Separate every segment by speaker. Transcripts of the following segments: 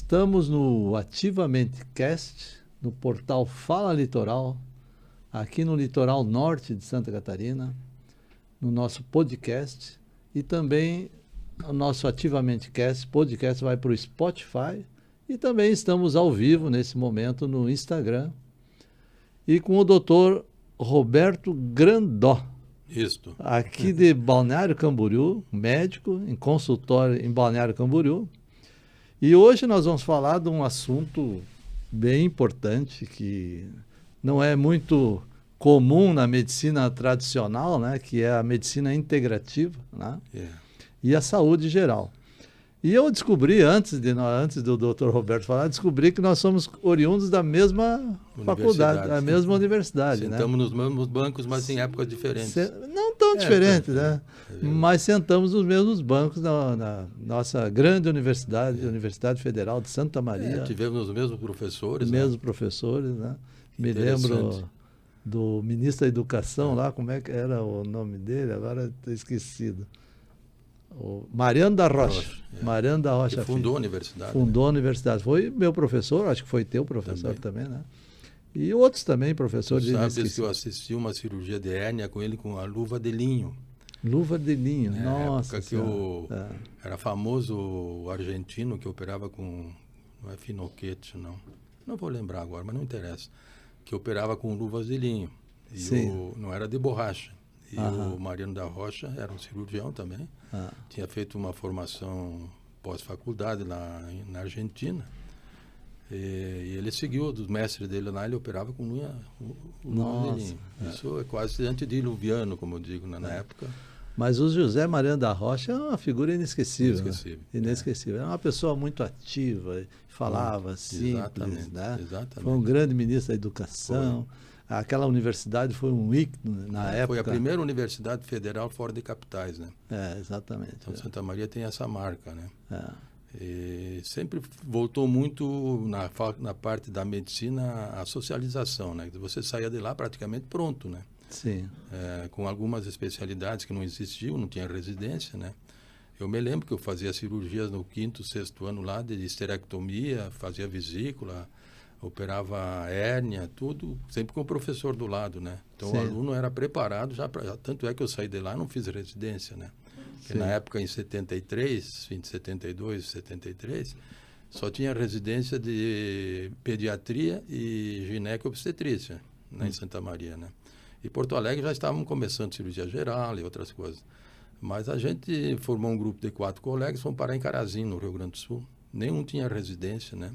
Speaker 1: Estamos no Ativamente Cast, no portal Fala Litoral, aqui no litoral norte de Santa Catarina, no nosso podcast, e também o nosso Ativamente Cast, podcast vai para o Spotify, e também estamos ao vivo nesse momento no Instagram, e com o Dr. Roberto Grandó,
Speaker 2: Isto.
Speaker 1: aqui de Balneário Camboriú, médico em consultório em Balneário Camboriú. E hoje nós vamos falar de um assunto bem importante que não é muito comum na medicina tradicional, né, que é a medicina integrativa, né, e a saúde geral. E eu descobri, antes do Dr. Roberto falar, descobri que nós somos oriundos da mesma faculdade, da mesma universidade.
Speaker 2: Sentamos,
Speaker 1: né?
Speaker 2: nos mesmos bancos, mas em épocas diferentes.
Speaker 1: Não tão diferentes, né? Mas sentamos nos mesmos bancos na nossa grande universidade, Universidade Federal de Santa Maria.
Speaker 2: Tivemos os mesmos professores.
Speaker 1: Mesmos professores, né? Me lembro do ministro da Educação lá, como é que era o nome dele? Agora estou esquecido. O Mariano da Rocha. Mariano da Rocha.
Speaker 2: Que fundou a universidade.
Speaker 1: Fundou a universidade. Foi meu professor, acho que foi teu professor também, né? E outros também, professores.
Speaker 2: Sabes que eu assisti uma cirurgia de hérnia com ele com a luva de linho.
Speaker 1: Luva de linho, nossa.
Speaker 2: Época que era famoso o argentino que operava com... Não é finoquete, não. Não vou lembrar agora, mas não interessa. Que operava com luvas de linho. E não era de borracha. E o Mariano da Rocha era um cirurgião também. Tinha feito uma formação pós-faculdade lá na Argentina. E ele seguiu dos mestres dele lá, ele operava com luva de linho. Isso é quase antediluviano, como eu digo, na época.
Speaker 1: Mas o José Mariano da Rocha é uma figura inesquecível.
Speaker 2: Inesquecível.
Speaker 1: Né? Inesquecível. Era uma pessoa muito ativa, falava simples. Né? Foi um grande ministro da Educação. Aquela universidade foi um ícone na época.
Speaker 2: Foi a primeira universidade federal fora de capitais, né?
Speaker 1: Exatamente.
Speaker 2: Então, Santa Maria tem essa marca, né? E sempre voltou muito na parte da medicina a socialização, né? Você saía de lá praticamente pronto, né?
Speaker 1: Sim.
Speaker 2: Com algumas especialidades que não existiam, não tinha residência, né? Eu me lembro que eu fazia cirurgias no 5º, 6º ano lá de esterectomia, fazia vesícula, operava hérnia, tudo, sempre com o professor do lado, né? Então, o aluno era preparado já tanto é que eu saí de lá e não fiz residência, né? Porque na época, em 73, fim de 72, 73, só tinha residência de pediatria e gineco-obstetrícia, né, em Santa Maria, né? E Porto Alegre já estavam começando cirurgia geral e outras coisas. Mas a gente formou um grupo de 4 colegas, fomos parar em Carazinho, no Rio Grande do Sul. Nenhum tinha residência, né?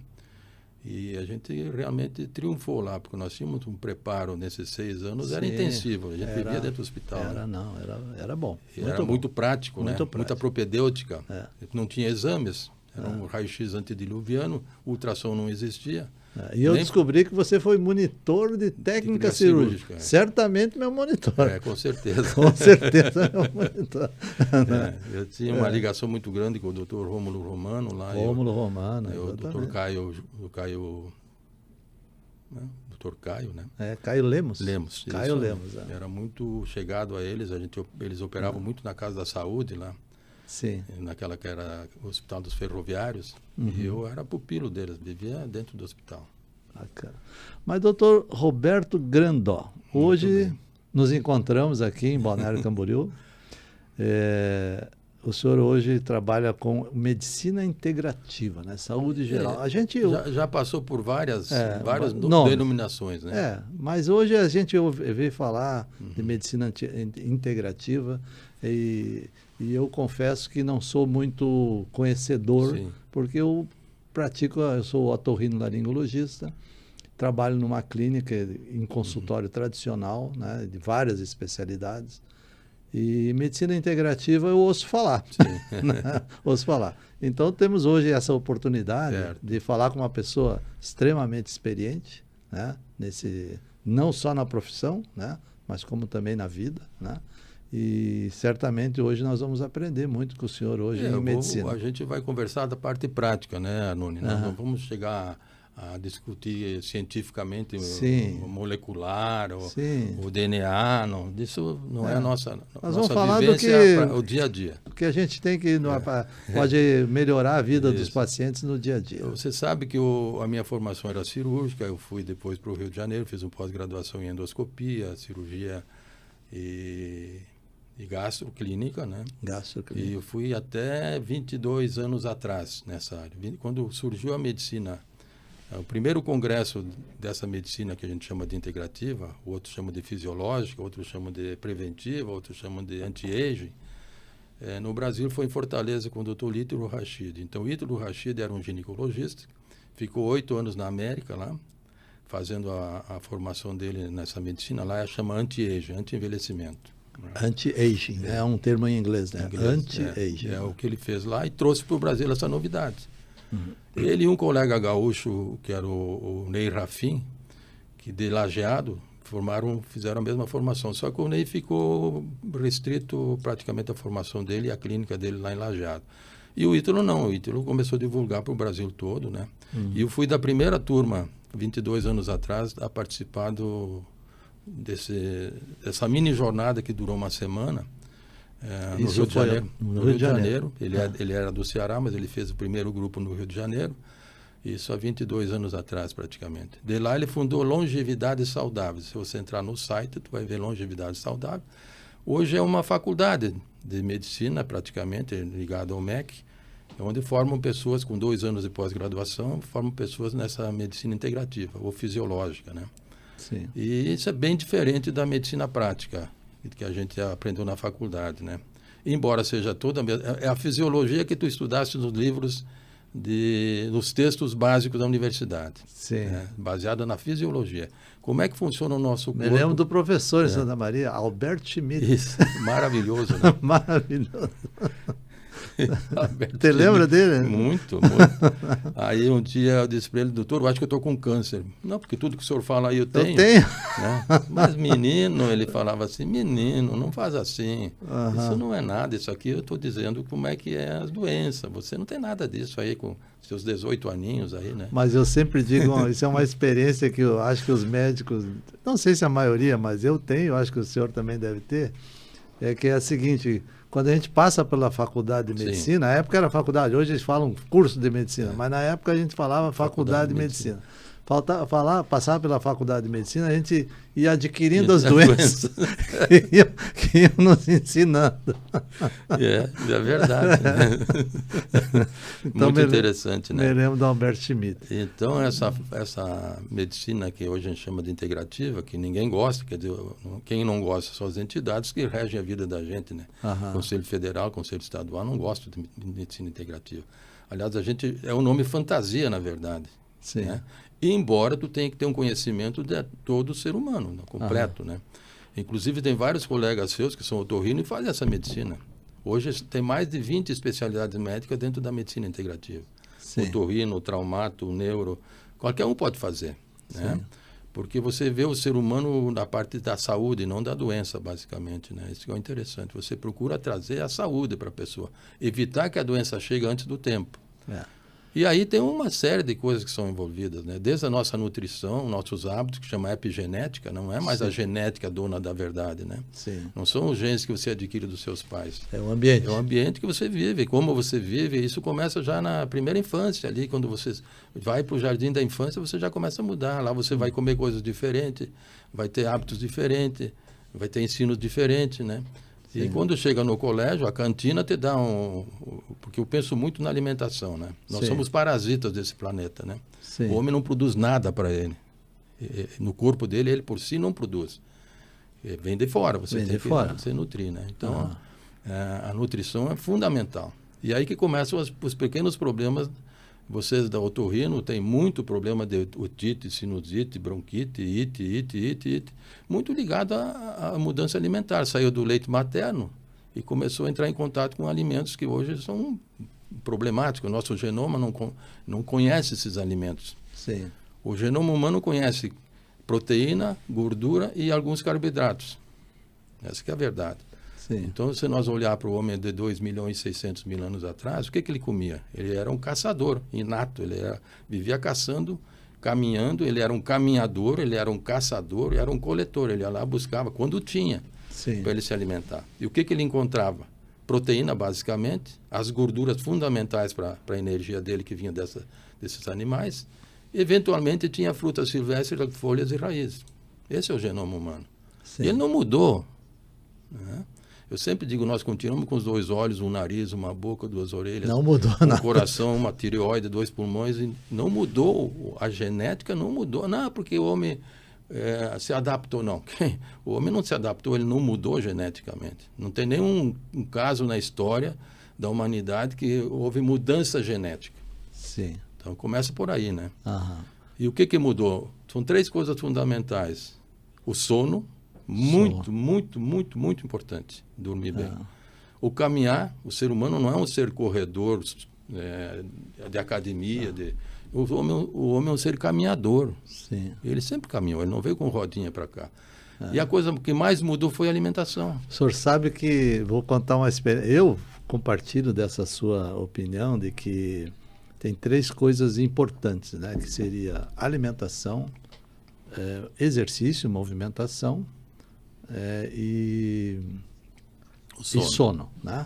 Speaker 2: E a gente realmente triunfou lá, porque nós tínhamos um preparo nesses 6 anos, era intensivo, a gente vivia dentro do hospital.
Speaker 1: Era bom.
Speaker 2: Era muito prático, né? Muita propedêutica. Não tinha exames, era um raio-x antediluviano, ultrassom não existia.
Speaker 1: E eu descobri que você foi monitor de técnica cirúrgica. Certamente meu monitor.
Speaker 2: Com certeza.
Speaker 1: Com certeza meu monitor.
Speaker 2: Eu tinha uma ligação muito grande com o Dr. Rômulo Romano lá.
Speaker 1: Romano,
Speaker 2: o Dr. Caio, Dr. Caio, né?
Speaker 1: Caio Lemos.
Speaker 2: Caio Lemos. Era muito chegado a eles, eles operavam muito na Casa da Saúde lá.
Speaker 1: Sim.
Speaker 2: Naquela que era o Hospital dos Ferroviários, e eu era pupilo deles, vivia dentro do hospital.
Speaker 1: Bacana. Mas, doutor Roberto Grandó, hoje nos encontramos aqui em Balneário Camboriú. O senhor hoje trabalha com medicina integrativa, né? Saúde geral. A gente
Speaker 2: já passou por várias denominações, né?
Speaker 1: Mas hoje a gente ouve falar de medicina integrativa e eu confesso que não sou muito conhecedor, porque eu sou otorrinolaringologista, trabalho numa clínica em consultório tradicional, né, de várias especialidades, e medicina integrativa eu ouço falar. Né? Ouço falar. Então temos hoje essa oportunidade de falar com uma pessoa extremamente experiente, né, não só na profissão, né, mas como também na vida, né? E certamente hoje nós vamos aprender muito com o senhor hoje em medicina.
Speaker 2: A gente vai conversar da parte prática, né, Anoni? Nós não vamos chegar a discutir cientificamente
Speaker 1: Sim.
Speaker 2: o molecular,
Speaker 1: Sim.
Speaker 2: o DNA, não, isso não é a nossa
Speaker 1: Nós
Speaker 2: nossa
Speaker 1: vamos falar
Speaker 2: vivência, o dia a dia.
Speaker 1: Que a gente tem que pode melhorar a vida dos pacientes no dia a dia.
Speaker 2: Você sabe que a minha formação era cirúrgica, eu fui depois para o Rio de Janeiro, fiz uma pós-graduação em endoscopia, cirurgia e gastroclínica, né?
Speaker 1: Gastroclínica.
Speaker 2: E eu fui até 22 anos atrás nessa área. Quando surgiu a medicina, o primeiro congresso dessa medicina que a gente chama de integrativa, o outro chama de fisiológica, outro chama de preventiva, outro chama de anti-aging, no Brasil foi em Fortaleza com o Dr. Ítalo Rachid. Então, o Ítalo Rachid era um ginecologista, ficou 8 anos na América lá, fazendo a formação dele nessa medicina. Lá chama anti-aging, anti-envelhecimento.
Speaker 1: Anti-aging, é um termo em inglês, né? Anti-aging.
Speaker 2: É o que ele fez lá e trouxe para o Brasil essa novidade. Ele e um colega gaúcho, que era o Ney Rafim, que de Lajeado, fizeram a mesma formação. Só que o Ney ficou restrito praticamente à formação dele e à clínica dele lá em Lajeado. E o Ítalo não, o Ítalo começou a divulgar para o Brasil todo, né? E eu fui da primeira turma, 22 anos atrás, a participar dessa mini jornada que durou uma semana, no Rio de Janeiro. No Rio de Janeiro. Ele era do Ceará, mas ele fez o primeiro grupo no Rio de Janeiro. Isso há 22 anos atrás, praticamente. De lá ele fundou Longevidade Saudável. Se você entrar no site, tu vai ver Longevidade Saudável. Hoje é uma faculdade de medicina, praticamente, ligada ao MEC, onde formam pessoas com 2 anos de pós-graduação, formam pessoas nessa medicina integrativa, ou fisiológica, né?
Speaker 1: Sim.
Speaker 2: E isso é bem diferente da medicina prática, que a gente aprendeu na faculdade, né? Embora seja toda a mesma, é a fisiologia que tu estudaste nos livros, nos textos básicos da universidade.
Speaker 1: Sim.
Speaker 2: Baseada na fisiologia. Como é que funciona o nosso corpo?
Speaker 1: Me lembro do professor em Santa Maria, Albert Schmidt.
Speaker 2: Isso, maravilhoso, né?
Speaker 1: Maravilhoso. Você lembra dele?
Speaker 2: Muito, muito. Aí um dia eu disse para ele, doutor, eu acho que eu estou com câncer. Não, porque tudo que o senhor fala aí eu tenho.
Speaker 1: Eu tenho.
Speaker 2: Né? Mas menino, ele falava assim, menino, não faz assim. Isso não é nada, isso aqui eu estou dizendo como é que é as doenças. Você não tem nada disso aí com seus 18 aninhos aí, né?
Speaker 1: Mas eu sempre digo, isso é uma experiência que eu acho que os médicos, não sei se a maioria, mas eu tenho, acho que o senhor também deve ter, é que é a seguinte, quando a gente passa pela faculdade de medicina, na época era faculdade, hoje eles falam curso de medicina, mas na época a gente falava faculdade de medicina. Passar pela faculdade de medicina, a gente ia adquirindo as doenças que iam nos ensinando.
Speaker 2: É verdade. Né? Então, muito interessante, né?
Speaker 1: Me lembro do Albert Schmidt.
Speaker 2: Então, essa medicina que hoje a gente chama de integrativa, que ninguém gosta, quer dizer, quem não gosta são as entidades que regem a vida da gente, né? Conselho Federal, Conselho Estadual, não gosto de medicina integrativa. Aliás, é um nome fantasia, na verdade.
Speaker 1: Sim.
Speaker 2: Né? Embora tu tenha que ter um conhecimento de todo ser humano, né? Completo, né? Inclusive tem vários colegas seus que são otorrino e fazem essa medicina. Hoje tem mais de 20 especialidades médicas dentro da medicina integrativa.
Speaker 1: Sim.
Speaker 2: Otorrino, traumato, neuro, qualquer um pode fazer, né? Porque você vê o ser humano na parte da saúde, não da doença, basicamente, né? Isso que é interessante. Você procura trazer a saúde para a pessoa, evitar que a doença chegue antes do tempo. E aí tem uma série de coisas que são envolvidas, né? Desde a nossa nutrição, nossos hábitos, que chama epigenética, não é mais a genética dona da verdade, né?
Speaker 1: Sim.
Speaker 2: Não são os genes que você adquire dos seus pais.
Speaker 1: É o ambiente.
Speaker 2: É o ambiente que você vive, como você vive. Isso começa já na primeira infância, ali, quando você vai para o jardim da infância, você já começa a mudar. Lá você vai comer coisas diferentes, vai ter hábitos diferentes, vai ter ensinos diferentes, né? E quando chega no colégio, a cantina te dá porque eu penso muito na alimentação, né? Nós somos parasitas desse planeta, né? O homem não produz nada para ele. No corpo dele, ele por si não produz. Vem de fora, você tem que se nutrir, né? Então, a nutrição é fundamental. E aí que começam os pequenos problemas. Vocês da otorrino têm muito problema de otite, sinusite, bronquite, ite, muito ligado à mudança alimentar. Saiu do leite materno e começou a entrar em contato com alimentos que hoje são problemáticos. O nosso genoma não conhece esses alimentos.
Speaker 1: Sim.
Speaker 2: O genoma humano conhece proteína, gordura e alguns carboidratos. Essa que é a verdade.
Speaker 1: Sim.
Speaker 2: Então, se nós olhar para o homem de 2.600.000 anos atrás, o que ele comia? Ele era um caçador inato, vivia caçando caminhando, ele era um caminhador, ele era um caçador, era um coletor, ele ia lá, buscava quando tinha para ele se alimentar. E o que ele encontrava? Proteína, basicamente, as gorduras fundamentais para a energia dele que vinha desses animais. Eventualmente tinha frutas silvestres, folhas e raízes. Esse é o genoma humano. E ele não mudou, né? Eu sempre digo, nós continuamos com os 2 olhos, um nariz, uma boca, 2 orelhas.
Speaker 1: Não mudou
Speaker 2: um
Speaker 1: nada.
Speaker 2: Coração, uma tireoide, 2 pulmões. E não mudou, a genética não mudou. Não, porque o homem se adaptou, não. O homem não se adaptou, ele não mudou geneticamente. Não tem nenhum caso na história da humanidade que houve mudança genética.
Speaker 1: Sim.
Speaker 2: Então começa por aí, né?
Speaker 1: Aham.
Speaker 2: E o que mudou? São 3 coisas fundamentais. O sono, muito importante, dormir bem. O caminhar, o ser humano não é um ser corredor de academia, o homem é um ser caminhador.
Speaker 1: Sim.
Speaker 2: Ele sempre caminhou, ele não veio com rodinha para cá. E a coisa que mais mudou foi a alimentação.
Speaker 1: O senhor sabe que, vou contar uma experiência, eu compartilho dessa sua opinião de que tem 3 coisas importantes, né? Que seria alimentação, exercício, movimentação e sono, né?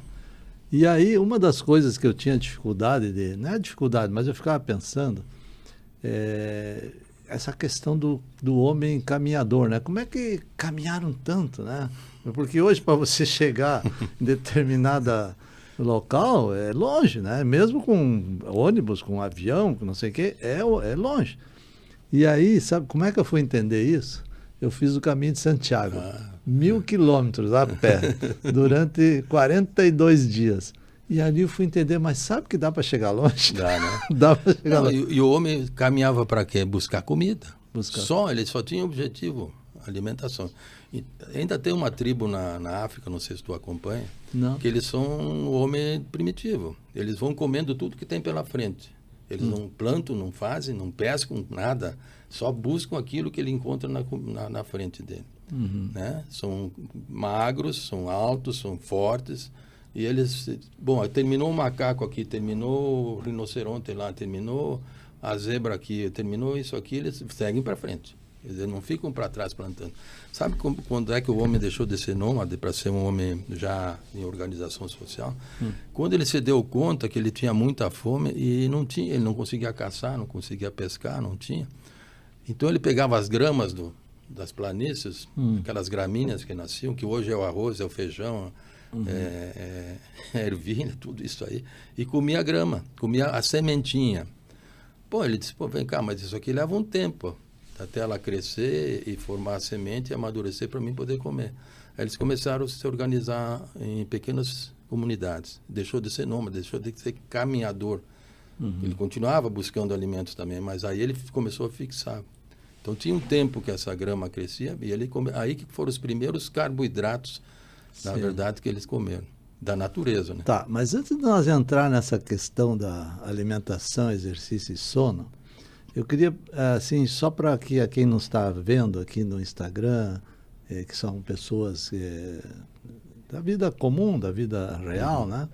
Speaker 1: E aí, uma das coisas que eu tinha dificuldade não é dificuldade, mas eu ficava pensando, essa questão do homem caminhador, né? Como é que caminharam tanto, né? Porque hoje, para você chegar em determinada local, é longe, né? Mesmo com ônibus, com avião, com não sei o quê, é longe. E aí, sabe como é que eu fui entender isso? Eu fiz o caminho de Santiago, 1.000 quilômetros a pé, durante 42 dias. E ali eu fui entender, mas sabe que dá para chegar longe?
Speaker 2: Dá, né?
Speaker 1: Dá para chegar longe.
Speaker 2: E o homem caminhava para quê? Buscar comida. Ele só tinha objetivo, alimentação. E ainda tem uma tribo na África, não sei se tu acompanha, que eles são um homem primitivo. Eles vão comendo tudo que tem pela frente. Eles não plantam, não fazem, não pescam, nada. Só buscam aquilo que ele encontra na frente dele. Né? São magros, são altos, são fortes. E eles... Bom, terminou o macaco aqui, terminou o rinoceronte lá, terminou a zebra aqui, terminou isso aqui, eles seguem para frente. Eles não ficam para trás plantando. Sabe quando é que o homem deixou de ser nômade para ser um homem já em organização social? Quando ele se deu conta que ele tinha muita fome e ele não conseguia caçar, não conseguia pescar, não tinha. Então ele pegava as gramas das planícies, aquelas gramíneas que nasciam, que hoje é o arroz, é o feijão, a ervilha, tudo isso aí, e comia a grama, comia a sementinha. Ele disse, vem cá, mas isso aqui leva um tempo até ela crescer e formar a semente e amadurecer para mim poder comer. Aí eles começaram a se organizar em pequenas comunidades. Deixou de ser nômade, deixou de ser caminhador. Ele continuava buscando alimentos também, mas aí ele começou a fixar. Então tinha um tempo que essa grama crescia e aí que foram os primeiros carboidratos, na verdade, que eles comeram. Da natureza, né?
Speaker 1: Tá, mas antes de nós entrar nessa questão da alimentação, exercício e sono, eu queria, assim, só para que quem nos está vendo aqui no Instagram, que são pessoas da vida comum, da vida real, né?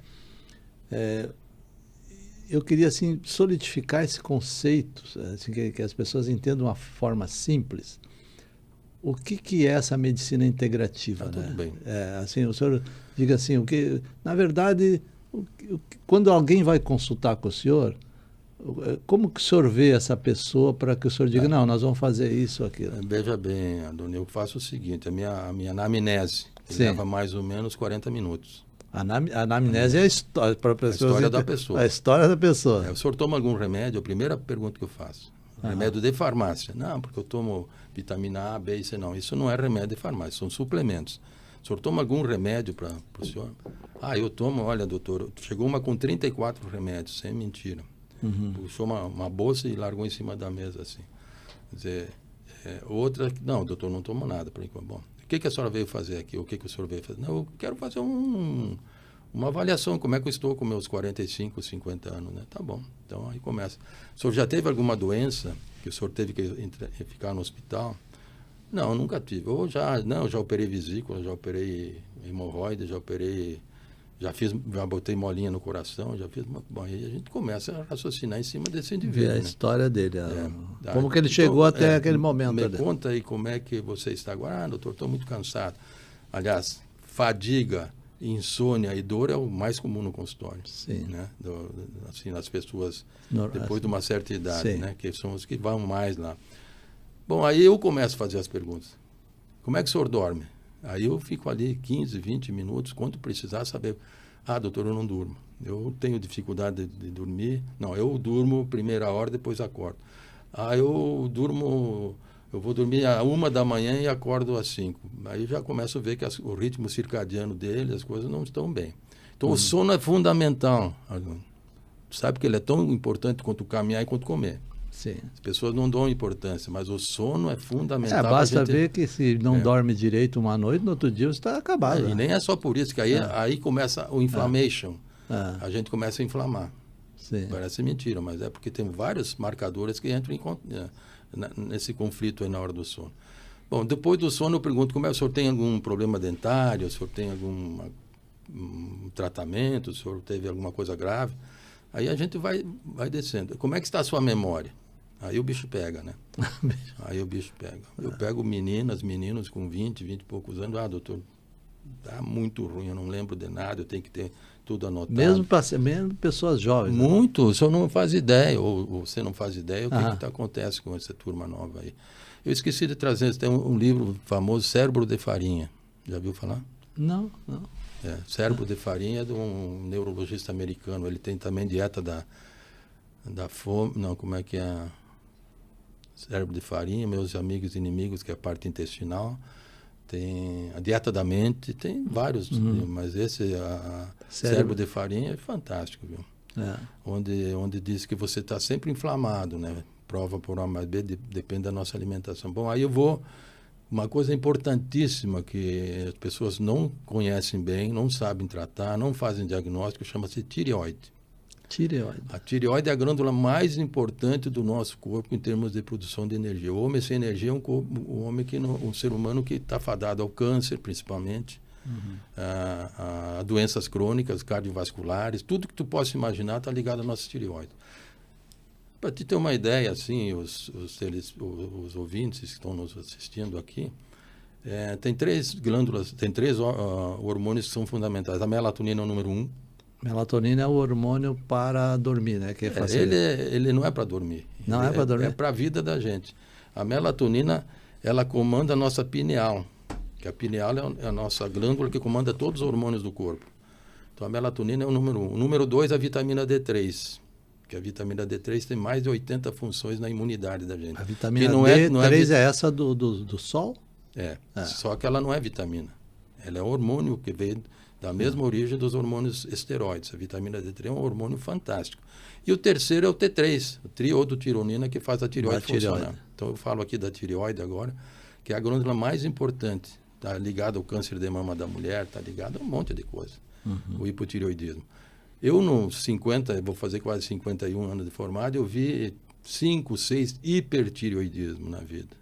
Speaker 1: Eu queria, assim, solidificar esse conceito, assim, que as pessoas entendam de uma forma simples. O que é essa medicina integrativa?
Speaker 2: Tudo bem.
Speaker 1: Assim, o senhor diga assim, na verdade, quando alguém vai consultar com o senhor, como que o senhor vê essa pessoa para que o senhor diga, não, nós vamos fazer isso, aquilo?
Speaker 2: Veja bem, Adônio, eu faço o seguinte, a minha anamnese leva mais ou menos 40 minutos.
Speaker 1: A anamnese é a história, para a
Speaker 2: história da pessoa.
Speaker 1: A história da pessoa.
Speaker 2: O senhor toma algum remédio? A primeira pergunta que eu faço. Remédio de farmácia. Não, porque eu tomo vitamina A, B e C. Não, isso não é remédio de farmácia, são suplementos. O senhor toma algum remédio para o senhor? Eu tomo, olha, doutor, chegou uma com 34 remédios, sem mentira. Puxou uma bolsa e largou em cima da mesa, assim. Quer dizer, outra, não, doutor, não tomo nada por enquanto. Bom, o que a senhora veio fazer aqui? O que o senhor veio fazer? Não, eu quero fazer uma avaliação, como é que eu estou com meus 45, 50 anos, né? Tá bom, então aí começa. O senhor já teve alguma doença que o senhor teve que ficar no hospital? Não, nunca tive. Já operei vesícula, já operei hemorroida, já operei Já botei molinha no coração, já fiz... Bom, aí a gente começa a raciocinar em cima desse indivíduo.
Speaker 1: Ver a história dele. Como que ele
Speaker 2: então,
Speaker 1: chegou até aquele momento.
Speaker 2: Me conta aí como é que você está agora. Doutor, estou muito cansado. Aliás, fadiga, insônia e dor é o mais comum no consultório.
Speaker 1: Sim.
Speaker 2: Né? Assim, nas pessoas depois de uma certa idade, né? Que são os que vão mais lá. Bom, aí eu começo a fazer as perguntas. Como é que o senhor dorme? Aí eu fico ali 15, 20 minutos, quando precisar saber. Doutor, eu não durmo. Eu tenho dificuldade de dormir. Não, eu durmo primeira hora, depois acordo. Eu vou dormir às 1h e acordo às 5. Aí já começo a ver que o ritmo circadiano dele, as coisas não estão bem. Então, o sono é fundamental. Sabe que ele é tão importante quanto caminhar e quanto comer.
Speaker 1: Sim.
Speaker 2: As pessoas não dão importância, mas o sono é fundamental.
Speaker 1: Basta ver que se não dorme direito uma noite, no outro dia você está acabado.
Speaker 2: E nem é só por isso, que aí começa o inflammation. A gente começa a inflamar.
Speaker 1: Sim.
Speaker 2: Parece mentira, mas é porque tem vários marcadores que entram nesse conflito aí na hora do sono. Bom, depois do sono eu pergunto, o senhor tem algum problema dentário, o senhor tem algum tratamento, o senhor teve alguma coisa grave? Aí a gente vai descendo. Como é que está a sua memória? Aí o bicho pega, né? Eu pego meninos com 20 e poucos anos. Doutor, tá muito ruim, eu não lembro de nada, eu tenho que ter tudo anotado.
Speaker 1: Mesmo pessoas jovens.
Speaker 2: Muito, o senhor não faz ideia, ou você não faz ideia, o que acontece com essa turma nova aí. Eu esqueci de trazer, tem um livro famoso, Cérebro de Farinha. Já viu falar?
Speaker 1: Não.
Speaker 2: Cérebro de Farinha é de um neurologista americano. Ele tem também dieta da fome. Não, como é que é? Cérebro de Farinha, Meus Amigos e Inimigos, que é a parte intestinal. Tem a dieta da mente, tem vários, mas esse, Cérebro de Farinha, é fantástico, viu? Onde diz que você está sempre inflamado, né? Prova por A mais B, depende da nossa alimentação. Bom, aí eu vou... Uma coisa importantíssima que as pessoas não conhecem bem, não sabem tratar, não fazem diagnóstico, chama-se tireoide. A tireoide é a glândula mais importante do nosso corpo em termos de produção de energia. O homem sem energia é um ser humano que está fadado ao câncer, principalmente, a doenças crônicas, cardiovasculares, tudo que tu possa imaginar está ligado à nossa tireoide. Para te ter uma ideia, assim, os ouvintes que estão nos assistindo aqui, tem 3 glândulas, tem 3 hormônios que são fundamentais. A melatonina é o número 1.
Speaker 1: Melatonina é o hormônio para dormir, né? Que
Speaker 2: ele não é para dormir.
Speaker 1: Não é para dormir?
Speaker 2: É para a vida da gente. A melatonina, ela comanda a nossa pineal, que a pineal é a nossa glândula que comanda todos os hormônios do corpo. Então, a melatonina é o número 1. O número 2 é a vitamina D3. Que a vitamina D3 tem mais de 80 funções na imunidade da gente.
Speaker 1: A vitamina D3 é essa do sol?
Speaker 2: Só que ela não é vitamina. Ela é um hormônio que veio da mesma origem dos hormônios esteroides. A vitamina D3 é um hormônio fantástico. E o terceiro é o T3, o triodotironina, que faz a tireoide funcionar. Então eu falo aqui da tireoide agora, que é a glândula mais importante. Está ligada ao câncer de mama da mulher, está ligada a um monte de coisa. O hipotireoidismo. Eu, nos 50, vou fazer quase 51 anos de formado, eu vi 5, 6 hipertireoidismo na vida.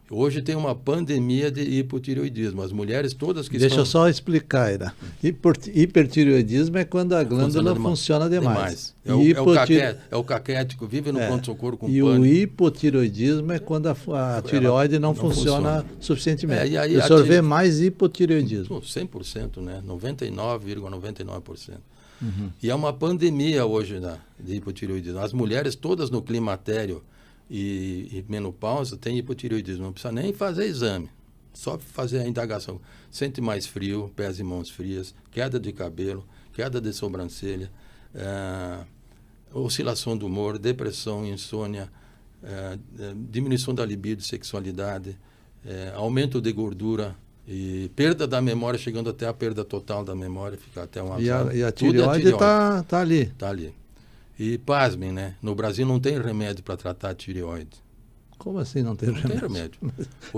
Speaker 2: Hoje tem uma pandemia de hipotireoidismo. As mulheres todas que
Speaker 1: Deixa eu só explicar, Ira. Hipertireoidismo é quando a glândula funciona demais.
Speaker 2: É o caquético, vive no pronto-socorro com pânico.
Speaker 1: E o hipotireoidismo é quando a tireoide não funciona suficientemente. O senhor vê mais hipotireoidismo.
Speaker 2: 100%, né? 99,99%. E é uma pandemia hoje de hipotireoidismo. As mulheres todas no climatério e menopausa têm hipotireoidismo. Não precisa nem fazer exame, só fazer a indagação. Sente mais frio, pés e mãos frias, queda de cabelo, queda de sobrancelha, oscilação do humor, depressão, insônia, diminuição da libido, sexualidade, aumento de gordura, e perda da memória, chegando até a perda total da memória, ficar até uma...
Speaker 1: E a tireoide está ali.
Speaker 2: Está ali. E pasmem, né? No Brasil não tem remédio para tratar a tireoide.
Speaker 1: Como assim não tem remédio?
Speaker 2: Não tem remédio.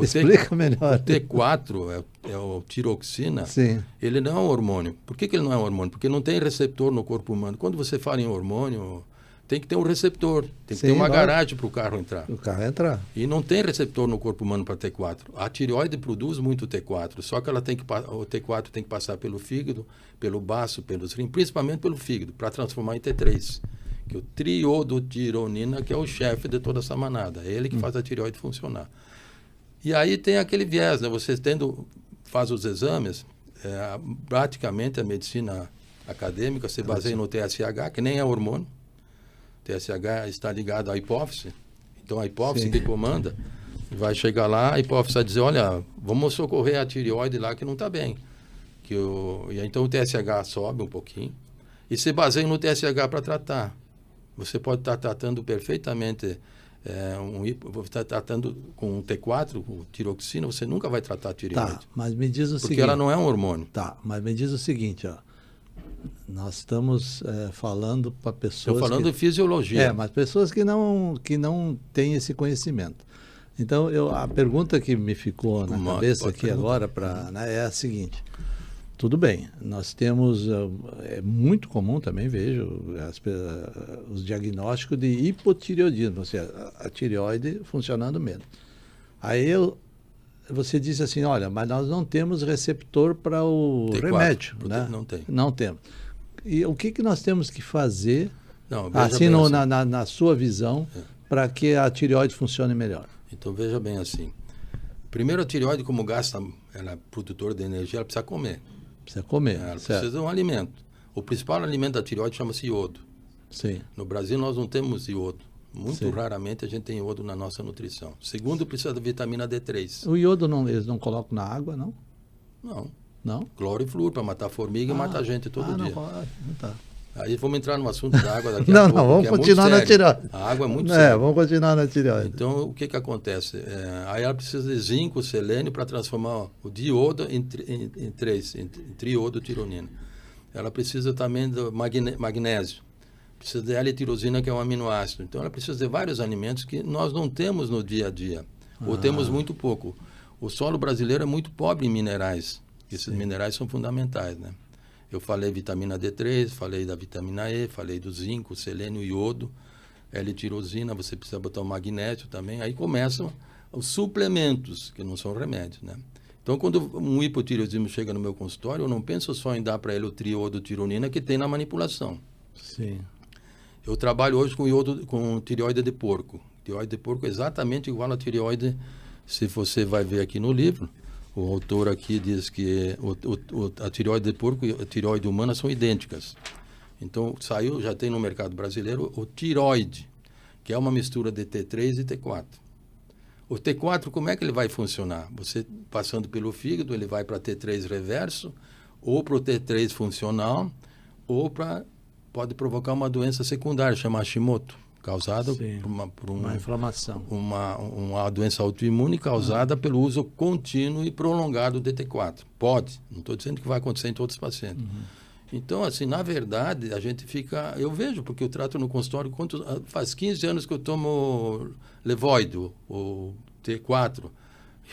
Speaker 1: Explica melhor.
Speaker 2: O T4, é o tiroxina,
Speaker 1: Sim.
Speaker 2: Ele não é um hormônio. Por que ele não é um hormônio? Porque não tem receptor no corpo humano. Quando você fala em hormônio, tem que ter um receptor, tem que ter uma garagem para o carro entrar.
Speaker 1: O carro entrar.
Speaker 2: E não tem receptor no corpo humano para T4. A tireoide produz muito T4, só que o T4 tem que passar pelo fígado, pelo baço, pelos rins, principalmente pelo fígado, para transformar em T3. Que é o triodotironina, que é o chefe de toda essa manada. É ele que faz a tireoide funcionar. E aí tem aquele viés, né? Você faz os exames, praticamente a medicina acadêmica se baseia no TSH, que nem é hormônio. TSH está ligado à hipófise. Então a hipófise que comanda vai chegar lá, a hipófise vai dizer, olha, vamos socorrer a tireoide lá que não está bem. E então o TSH sobe um pouquinho e se baseia no TSH para tratar. Você pode estar tratando perfeitamente, você está tratando com um T4, com tiroxina, você nunca vai tratar a tireoide.
Speaker 1: Tá, mas me diz o seguinte...
Speaker 2: Porque ela não é um hormônio.
Speaker 1: Tá, mas me diz o seguinte, ó. Nós estamos falando para pessoas...
Speaker 2: Estou falando de fisiologia.
Speaker 1: Mas pessoas que não têm esse conhecimento. Então, a pergunta que me ficou na cabeça aqui agora é a seguinte. Tudo bem, nós temos... É muito comum também, vejo, os diagnósticos de hipotireoidismo, ou seja, a tireoide funcionando menos. Aí você disse assim, olha, mas nós não temos receptor para o T4, remédio, né?
Speaker 2: Não tem.
Speaker 1: Não temos. E o que nós temos que fazer,
Speaker 2: assim,
Speaker 1: na sua visão, para que a tireoide funcione melhor?
Speaker 2: Então, veja bem assim. Primeiro, a tireoide, como ela é produtora de energia, ela precisa comer.
Speaker 1: Precisa comer,
Speaker 2: ela precisa de um alimento. O principal alimento da tireoide chama-se iodo.
Speaker 1: Sim.
Speaker 2: No Brasil, nós não temos iodo. Muito raramente a gente tem iodo na nossa nutrição. Segundo, precisa da vitamina D3.
Speaker 1: O iodo eles não colocam na água, não?
Speaker 2: Não. Cloro e flúor para matar formiga e matar gente todo dia.
Speaker 1: Não tá.
Speaker 2: Aí vamos entrar no assunto da água daqui a pouco.
Speaker 1: Não, vamos continuar na tireoide.
Speaker 2: A água é muito séria.
Speaker 1: Vamos continuar na tireoide.
Speaker 2: Então, o que acontece? Aí ela precisa de zinco, selênio para transformar o diodo em triodotironina. Ela precisa também do magnésio. Precisa de L-tirosina, que é um aminoácido. Então, ela precisa de vários alimentos que nós não temos no dia a dia, ou temos muito pouco. O solo brasileiro é muito pobre em minerais. Esses minerais são fundamentais, né? Eu falei vitamina D3, falei da vitamina E, falei do zinco, selênio, iodo, L-tirosina, você precisa botar o magnésio também. Aí começam os suplementos, que não são remédios, né? Então, quando um hipotireoidismo chega no meu consultório, eu não penso só em dar para ele o triodotironina que tem na manipulação.
Speaker 1: Sim.
Speaker 2: Eu trabalho hoje com tireoide de porco. Tireoide de porco é exatamente igual a tireoide, se você vai ver aqui no livro. O autor aqui diz que a tireoide de porco e a tireoide humana são idênticas. Então, já tem no mercado brasileiro o tireoide, que é uma mistura de T3 e T4. O T4, como é que ele vai funcionar? Você, passando pelo fígado, ele vai para T3 reverso, ou para o T3 funcional, ou pode provocar uma doença secundária, chamada Hashimoto, causada por uma
Speaker 1: inflamação.
Speaker 2: Uma doença autoimune causada pelo uso contínuo e prolongado do T4. Pode, não estou dizendo que vai acontecer em todos os pacientes. Então, assim, na verdade, a gente fica... Eu vejo, porque eu trato no consultório, faz 15 anos que eu tomo Levoido, ou T4.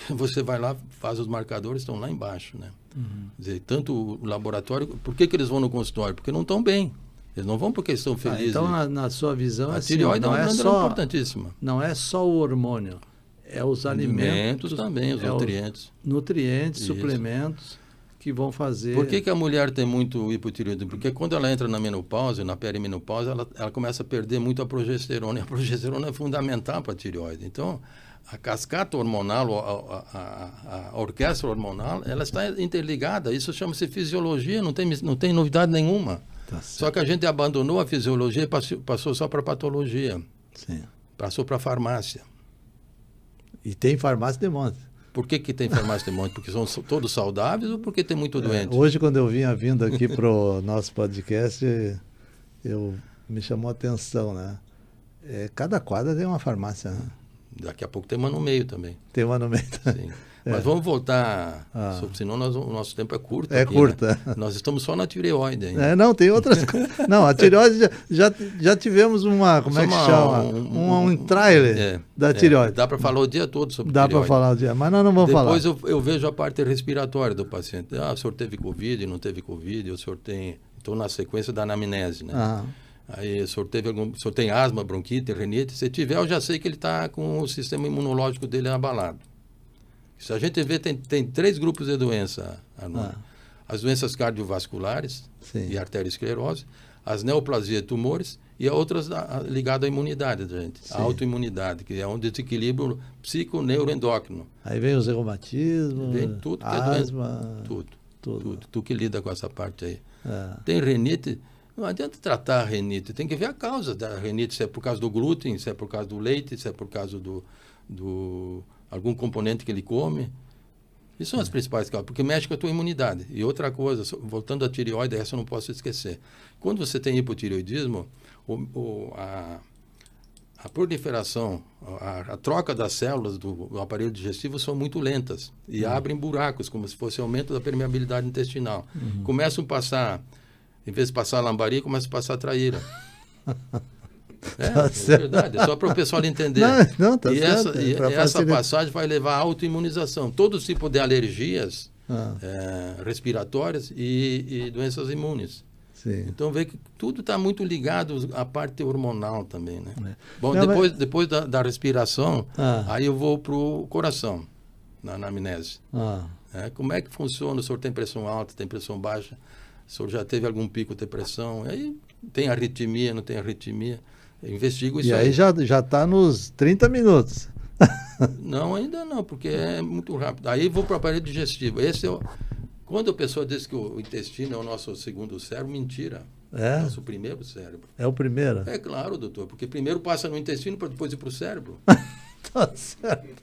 Speaker 2: Você vai lá, faz os marcadores, estão lá embaixo, né? Quer dizer, tanto o laboratório... Por que eles vão no consultório? Porque não estão bem. Eles não vão porque estão felizes.
Speaker 1: Então, na sua visão,
Speaker 2: a tireoide é uma glândula importantíssima.
Speaker 1: Não é só o hormônio, é os alimentos
Speaker 2: também, os nutrientes.
Speaker 1: Nutrientes, suplementos que vão fazer...
Speaker 2: Por que a mulher tem muito hipotireoidismo? Porque quando ela entra na menopausa, na perimenopausa, ela começa a perder muito a progesterona. E a progesterona é fundamental para a tireoide. Então, a cascata hormonal, a orquestra hormonal, ela está interligada. Isso chama-se fisiologia, não tem novidade nenhuma.
Speaker 1: Tá,
Speaker 2: só que a gente abandonou a fisiologia e passou só para a patologia.
Speaker 1: Sim.
Speaker 2: Passou para a farmácia.
Speaker 1: E tem farmácia de monte.
Speaker 2: Por que tem farmácia de monte? Porque são todos saudáveis ou porque tem muito doente?
Speaker 1: Hoje, quando eu vinha vindo aqui para o nosso podcast, me chamou a atenção, né? Cada quadra tem uma farmácia, né?
Speaker 2: Daqui a pouco tem uma no meio também.
Speaker 1: Tem uma no meio também.
Speaker 2: Sim. Mas vamos voltar, senão o nosso tempo é curto.
Speaker 1: É aqui, curto. Né?
Speaker 2: Nós estamos só na tireoide ainda.
Speaker 1: Não, tem outras coisas. Não, a tireoide já tivemos uma, como é que chama? Um trailer da tireoide.
Speaker 2: Dá para falar o dia todo sobre
Speaker 1: tireoide. Dá para falar o dia, mas nós não vamos falar.
Speaker 2: Depois eu vejo a parte respiratória do paciente. O senhor teve Covid, não teve Covid, o senhor tem... Estou na sequência da anamnese, né? Aí o senhor tem asma, bronquite, renite? Se tiver, eu já sei que ele está com o sistema imunológico dele abalado. Se a gente vê, tem 3 grupos de doença, Arnaldo. As doenças cardiovasculares e arteriosclerose, as neoplasias, tumores e outras ligadas à imunidade da gente. A autoimunidade, que é um desequilíbrio psico-neuroendócrino.
Speaker 1: Aí vem os reumatismos,
Speaker 2: vem tudo que
Speaker 1: asma...
Speaker 2: É doença. Tudo. Tu que lida com essa parte aí. Tem renite, não adianta tratar a renite, tem que ver a causa da renite, se é por causa do glúten, se é por causa do leite, se é por causa do algum componente que ele come. Isso são as principais causas, porque mexe com a tua imunidade. E outra coisa, voltando à tireoide, essa eu não posso esquecer. Quando você tem hipotireoidismo, a proliferação, a troca das células do aparelho digestivo são muito lentas e abrem buracos, como se fosse aumento da permeabilidade intestinal. Começam a passar, em vez de passar lambari, começa a passar traíra. É verdade, é só para o pessoal entender.
Speaker 1: Não, tá certo.
Speaker 2: E essa passagem vai levar à autoimunização. Todo tipo de alergias respiratórias e doenças imunes.
Speaker 1: Sim.
Speaker 2: Então, vê que tudo está muito ligado à parte hormonal também, né? Bom,
Speaker 1: Não,
Speaker 2: depois da respiração, aí eu vou para o coração, na anamnese. Como é que funciona? O senhor tem pressão alta, tem pressão baixa? O senhor já teve algum pico de pressão? Aí tem arritmia, não tem arritmia? Eu investigo isso.
Speaker 1: E aí já está nos 30 minutos.
Speaker 2: Não, ainda não, porque é muito rápido. Aí vou para o aparelho digestivo. Esse é quando a pessoa diz que o intestino é o nosso segundo cérebro, mentira. É o nosso primeiro cérebro.
Speaker 1: É o primeiro?
Speaker 2: É claro, doutor, porque primeiro passa no intestino para depois ir para o cérebro.
Speaker 1: Tá certo.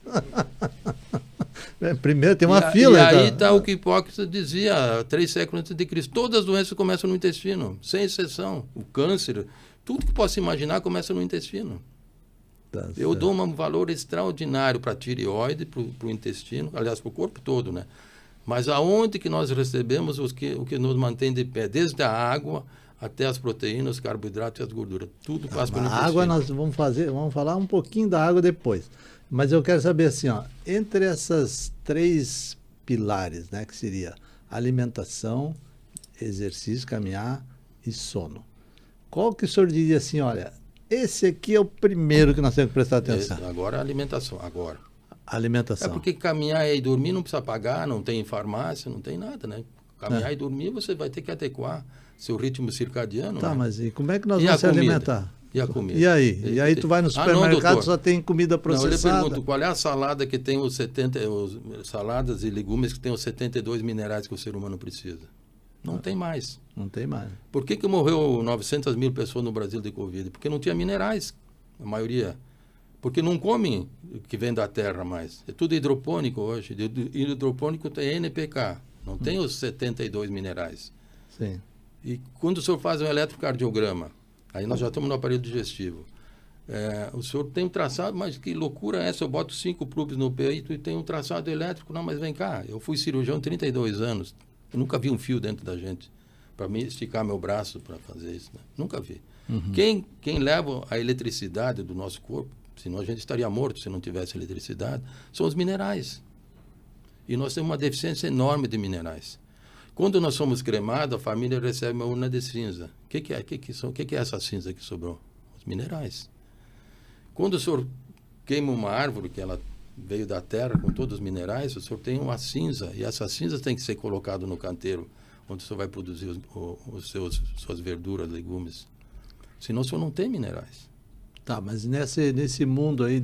Speaker 1: Primeiro tem uma fila.
Speaker 2: E aí está o que Hipócrates dizia 3 séculos antes de Cristo. Todas as doenças começam no intestino, sem exceção. O câncer, tudo que possa imaginar começa no intestino. Tá, eu dou um valor extraordinário para a tireoide, para o intestino, aliás, para o corpo todo, né? Mas aonde que nós recebemos o que nos mantém de pé? Desde a água até as proteínas, os carboidratos e as gorduras. Tudo passa pelo intestino.
Speaker 1: A água nós vamos falar um pouquinho da água depois. Mas eu quero saber assim, entre essas 3 pilares, né, que seria alimentação, exercício, caminhar e sono. Qual que o senhor diria assim, olha, esse aqui é o primeiro que nós temos que prestar atenção?
Speaker 2: Agora a alimentação,
Speaker 1: Alimentação.
Speaker 2: É porque caminhar e dormir não precisa pagar, não tem farmácia, não tem nada, né? Caminhar e dormir você vai ter que adequar seu ritmo circadiano.
Speaker 1: Tá,
Speaker 2: né?
Speaker 1: Mas e como é que nós vamos se alimentar?
Speaker 2: E a comida?
Speaker 1: E aí? E aí tu vai no supermercado, só tem comida processada?
Speaker 2: Eu lhe pergunto, qual é a salada que tem saladas e legumes que tem os 72 minerais que o ser humano precisa? Não tem mais.
Speaker 1: Não tem mais.
Speaker 2: Por que morreu 900 mil pessoas no Brasil de Covid? Porque não tinha minerais, a maioria. Porque não comem o que vem da terra mais. É tudo hidropônico hoje. Hidropônico tem NPK, não tem os 72 minerais.
Speaker 1: Sim.
Speaker 2: E quando o senhor faz um eletrocardiograma, aí nós já estamos no aparelho digestivo, o senhor tem um traçado, mas que loucura é essa? Eu boto 5 plugs no peito e tem um traçado elétrico. Não, mas vem cá, eu fui cirurgião 32 anos, eu nunca vi um fio dentro da gente para mim esticar meu braço para fazer isso. Né? Nunca vi. Quem leva a eletricidade do nosso corpo, senão a gente estaria morto se não tivesse eletricidade, são os minerais. E nós temos uma deficiência enorme de minerais. Quando nós somos cremados, a família recebe uma urna de cinza. O que é essa cinza que sobrou? Os minerais. Quando o senhor queima uma árvore, que ela veio da terra com todos os minerais, o senhor tem uma cinza, e essa cinza tem que ser colocada no canteiro, onde o senhor vai produzir suas verduras, legumes. Senão o senhor não tem minerais.
Speaker 1: Tá, mas nesse mundo aí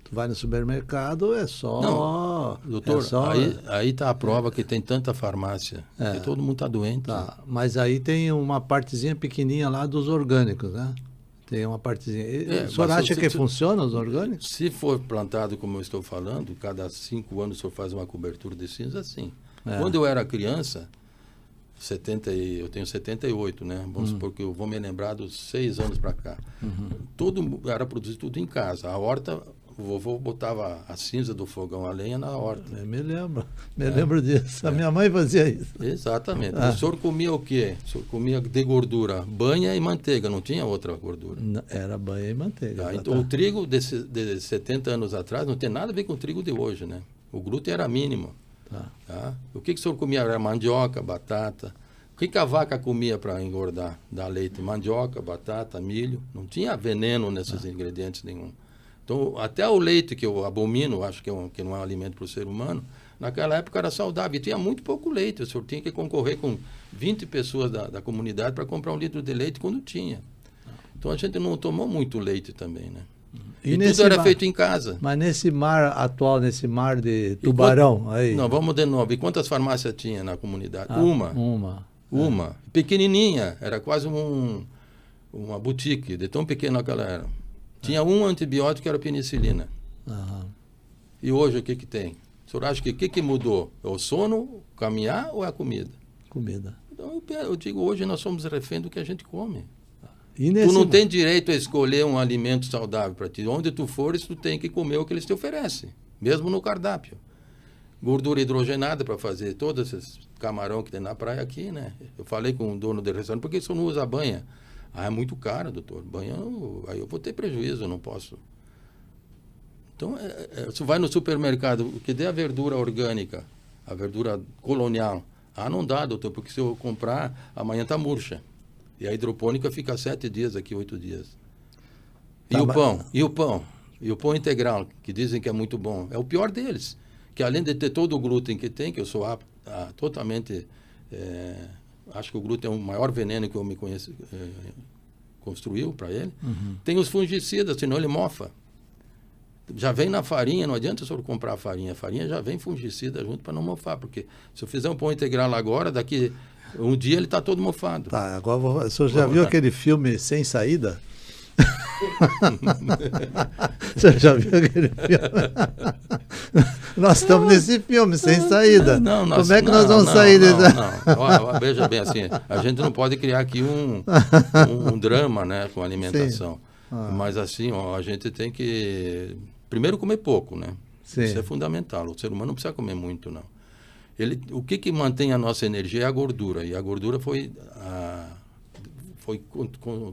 Speaker 1: tu vai no supermercado, é só...
Speaker 2: Não, doutor, aí está a prova que tem tanta farmácia, que todo mundo está doente.
Speaker 1: Tá, mas aí tem uma partezinha pequenininha lá dos orgânicos, né? Tem uma partezinha. O senhor acha que funciona os orgânicos?
Speaker 2: Se for plantado como eu estou falando, cada 5 anos o senhor faz uma cobertura de cinza, sim. Quando eu era criança... eu tenho 78, né? Vamos supor que eu vou me lembrar dos 6 anos para cá. Era produzido tudo em casa. A horta, o vovô botava a cinza do fogão a lenha na horta.
Speaker 1: Eu me lembro disso. A minha mãe fazia isso.
Speaker 2: Exatamente. O senhor comia o quê? O senhor comia de gordura, banha e manteiga, não tinha outra gordura.
Speaker 1: Não, era banha e manteiga.
Speaker 2: Então o trigo de 70 anos atrás não tem nada a ver com o trigo de hoje, né? O glúten era mínimo. O que o senhor comia? Era mandioca, batata, O que a vaca comia para engordar? Dar leite, mandioca, batata, milho. Não tinha veneno nesses ingredientes nenhum. Então, até o leite, que eu abomino, acho que não é um alimento para o ser humano, naquela época era saudável. E tinha muito pouco leite. O senhor tinha que concorrer com 20 pessoas da comunidade para comprar 1 litro de leite quando tinha. Então, a gente não tomou muito leite também, né? E tudo era feito em casa.
Speaker 1: Mas nesse mar atual, nesse mar de tubarão... aí...
Speaker 2: Não, vamos de novo. E quantas farmácias tinha na comunidade?
Speaker 1: Uma.
Speaker 2: Pequenininha. Era quase uma boutique, de tão pequena que ela era. Tinha um antibiótico que era penicilina. E hoje o que tem? O senhor acha que o que mudou? É o sono, caminhar ou é a comida?
Speaker 1: Comida.
Speaker 2: Então, eu digo, hoje nós somos refém do que a gente come.
Speaker 1: Tu
Speaker 2: não tem direito a escolher um alimento saudável para ti. Onde tu fores, tu tem que comer o que eles te oferecem, mesmo no cardápio. Gordura hidrogenada para fazer todos esses camarão que tem na praia aqui, né? Eu falei com o dono do restaurante, por que você não usa banha? É muito caro, doutor. Banha, aí eu vou ter prejuízo, eu não posso. Então, você vai no supermercado, o que der a verdura orgânica, a verdura colonial, não dá, doutor, porque se eu comprar, amanhã está murcha. E a hidropônica fica 7 dias aqui, 8 dias. E o pão? E o pão? E o pão integral, que dizem que é muito bom. É o pior deles. Que além de ter todo o glúten que tem, que eu sou totalmente... acho que o glúten é o maior veneno que eu me conheço, construiu para ele. Tem os fungicidas, senão ele mofa. Já vem na farinha, não adianta o senhor comprar a farinha já vem fungicida junto para não mofar, porque se eu fizer um pão integral agora, daqui um dia ele está todo mofado.
Speaker 1: Tá, agora o senhor já viu aquele filme Sem Saída? Você já viu aquele filme? Nós estamos nesse filme, Sem Saída. Como é que nós vamos sair desse...
Speaker 2: Não. Veja bem, assim, a gente não pode criar aqui um drama, né, com a alimentação. Mas assim, a gente tem que primeiro comer pouco, né? Sim. Isso é fundamental. O ser humano não precisa comer muito, não. O que mantém a nossa energia é a gordura. E a gordura foi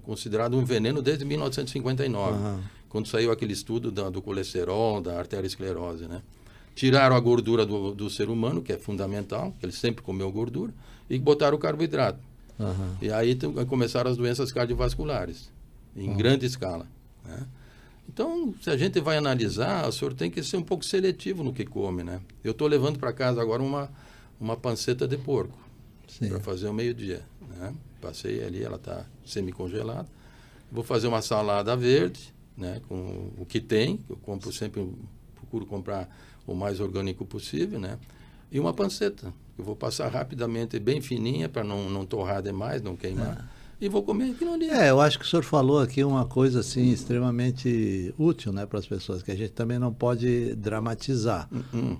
Speaker 2: considerado um veneno desde 1959, quando saiu aquele estudo do colesterol, da arteriosclerose, né? Tiraram a gordura do ser humano, que é fundamental, que ele sempre comeu gordura, e botaram o carboidrato. E aí começaram as doenças cardiovasculares, em grande escala, né? Então, se a gente vai analisar, o senhor tem que ser um pouco seletivo no que come, né? Eu estou levando para casa agora uma panceta de porco para fazer o meio-dia, né? Passei ali, ela está semi-congelada. Vou fazer uma salada verde, né, com o que tem. Eu compro sempre, procuro comprar o mais orgânico possível, né? E uma panceta. Eu vou passar rapidamente, bem fininha, para não torrar demais, não queimar. E vou comer aquilo ali.
Speaker 1: Eu acho que o senhor falou aqui uma coisa assim extremamente útil, né, para as pessoas, que a gente também não pode dramatizar.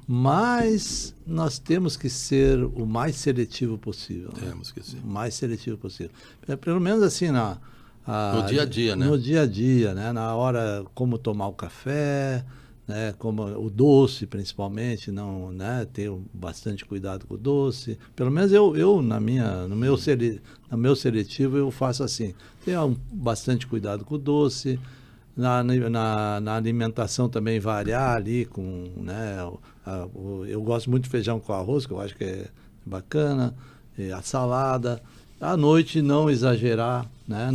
Speaker 1: Mas nós temos que ser o mais seletivo possível.
Speaker 2: Temos que ser.
Speaker 1: O mais seletivo possível. Pelo menos assim, no
Speaker 2: dia a dia, né?
Speaker 1: No dia a dia, né? Na hora como tomar o café, né, como o doce principalmente, não, né, ter bastante cuidado com o doce. Pelo menos eu no meu seletivo eu faço assim, tenho bastante cuidado com o doce, na alimentação também variar ali com, né, eu gosto muito de feijão com arroz, que eu acho que é bacana, a salada, à noite não exagerar, né,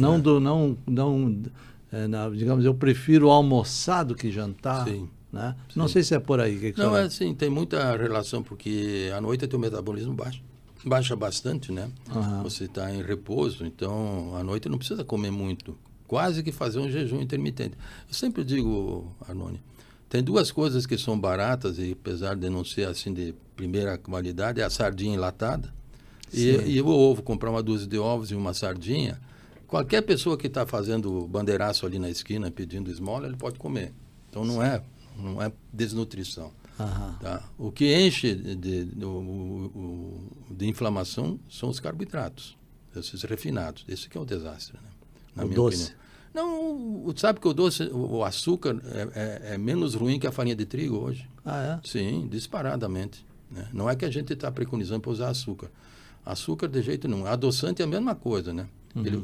Speaker 1: digamos, eu prefiro almoçar do que jantar.
Speaker 2: Sim.
Speaker 1: Né? Não sei se é por aí.
Speaker 2: Não, assim, tem muita relação, porque à noite teu metabolismo baixa bastante, né? Você está em repouso, então à noite não precisa comer muito. Quase que fazer um jejum intermitente. Eu sempre digo, Arnone, tem duas coisas que são baratas, e apesar de não ser assim de primeira qualidade, é a sardinha enlatada e o ovo. Comprar uma dúzia de ovos e uma sardinha. Qualquer pessoa que está fazendo bandeiraço ali na esquina pedindo esmola, ele pode comer. Então não é desnutrição. Tá? O que enche de inflamação são os carboidratos, esses refinados. Esse que é o desastre, né? Na minha opinião. Não, sabe que o doce, o açúcar é menos ruim que a farinha de trigo hoje? Sim, disparadamente, né? Não é que a gente está preconizando para usar açúcar. Açúcar de jeito nenhum. Adoçante é a mesma coisa, né?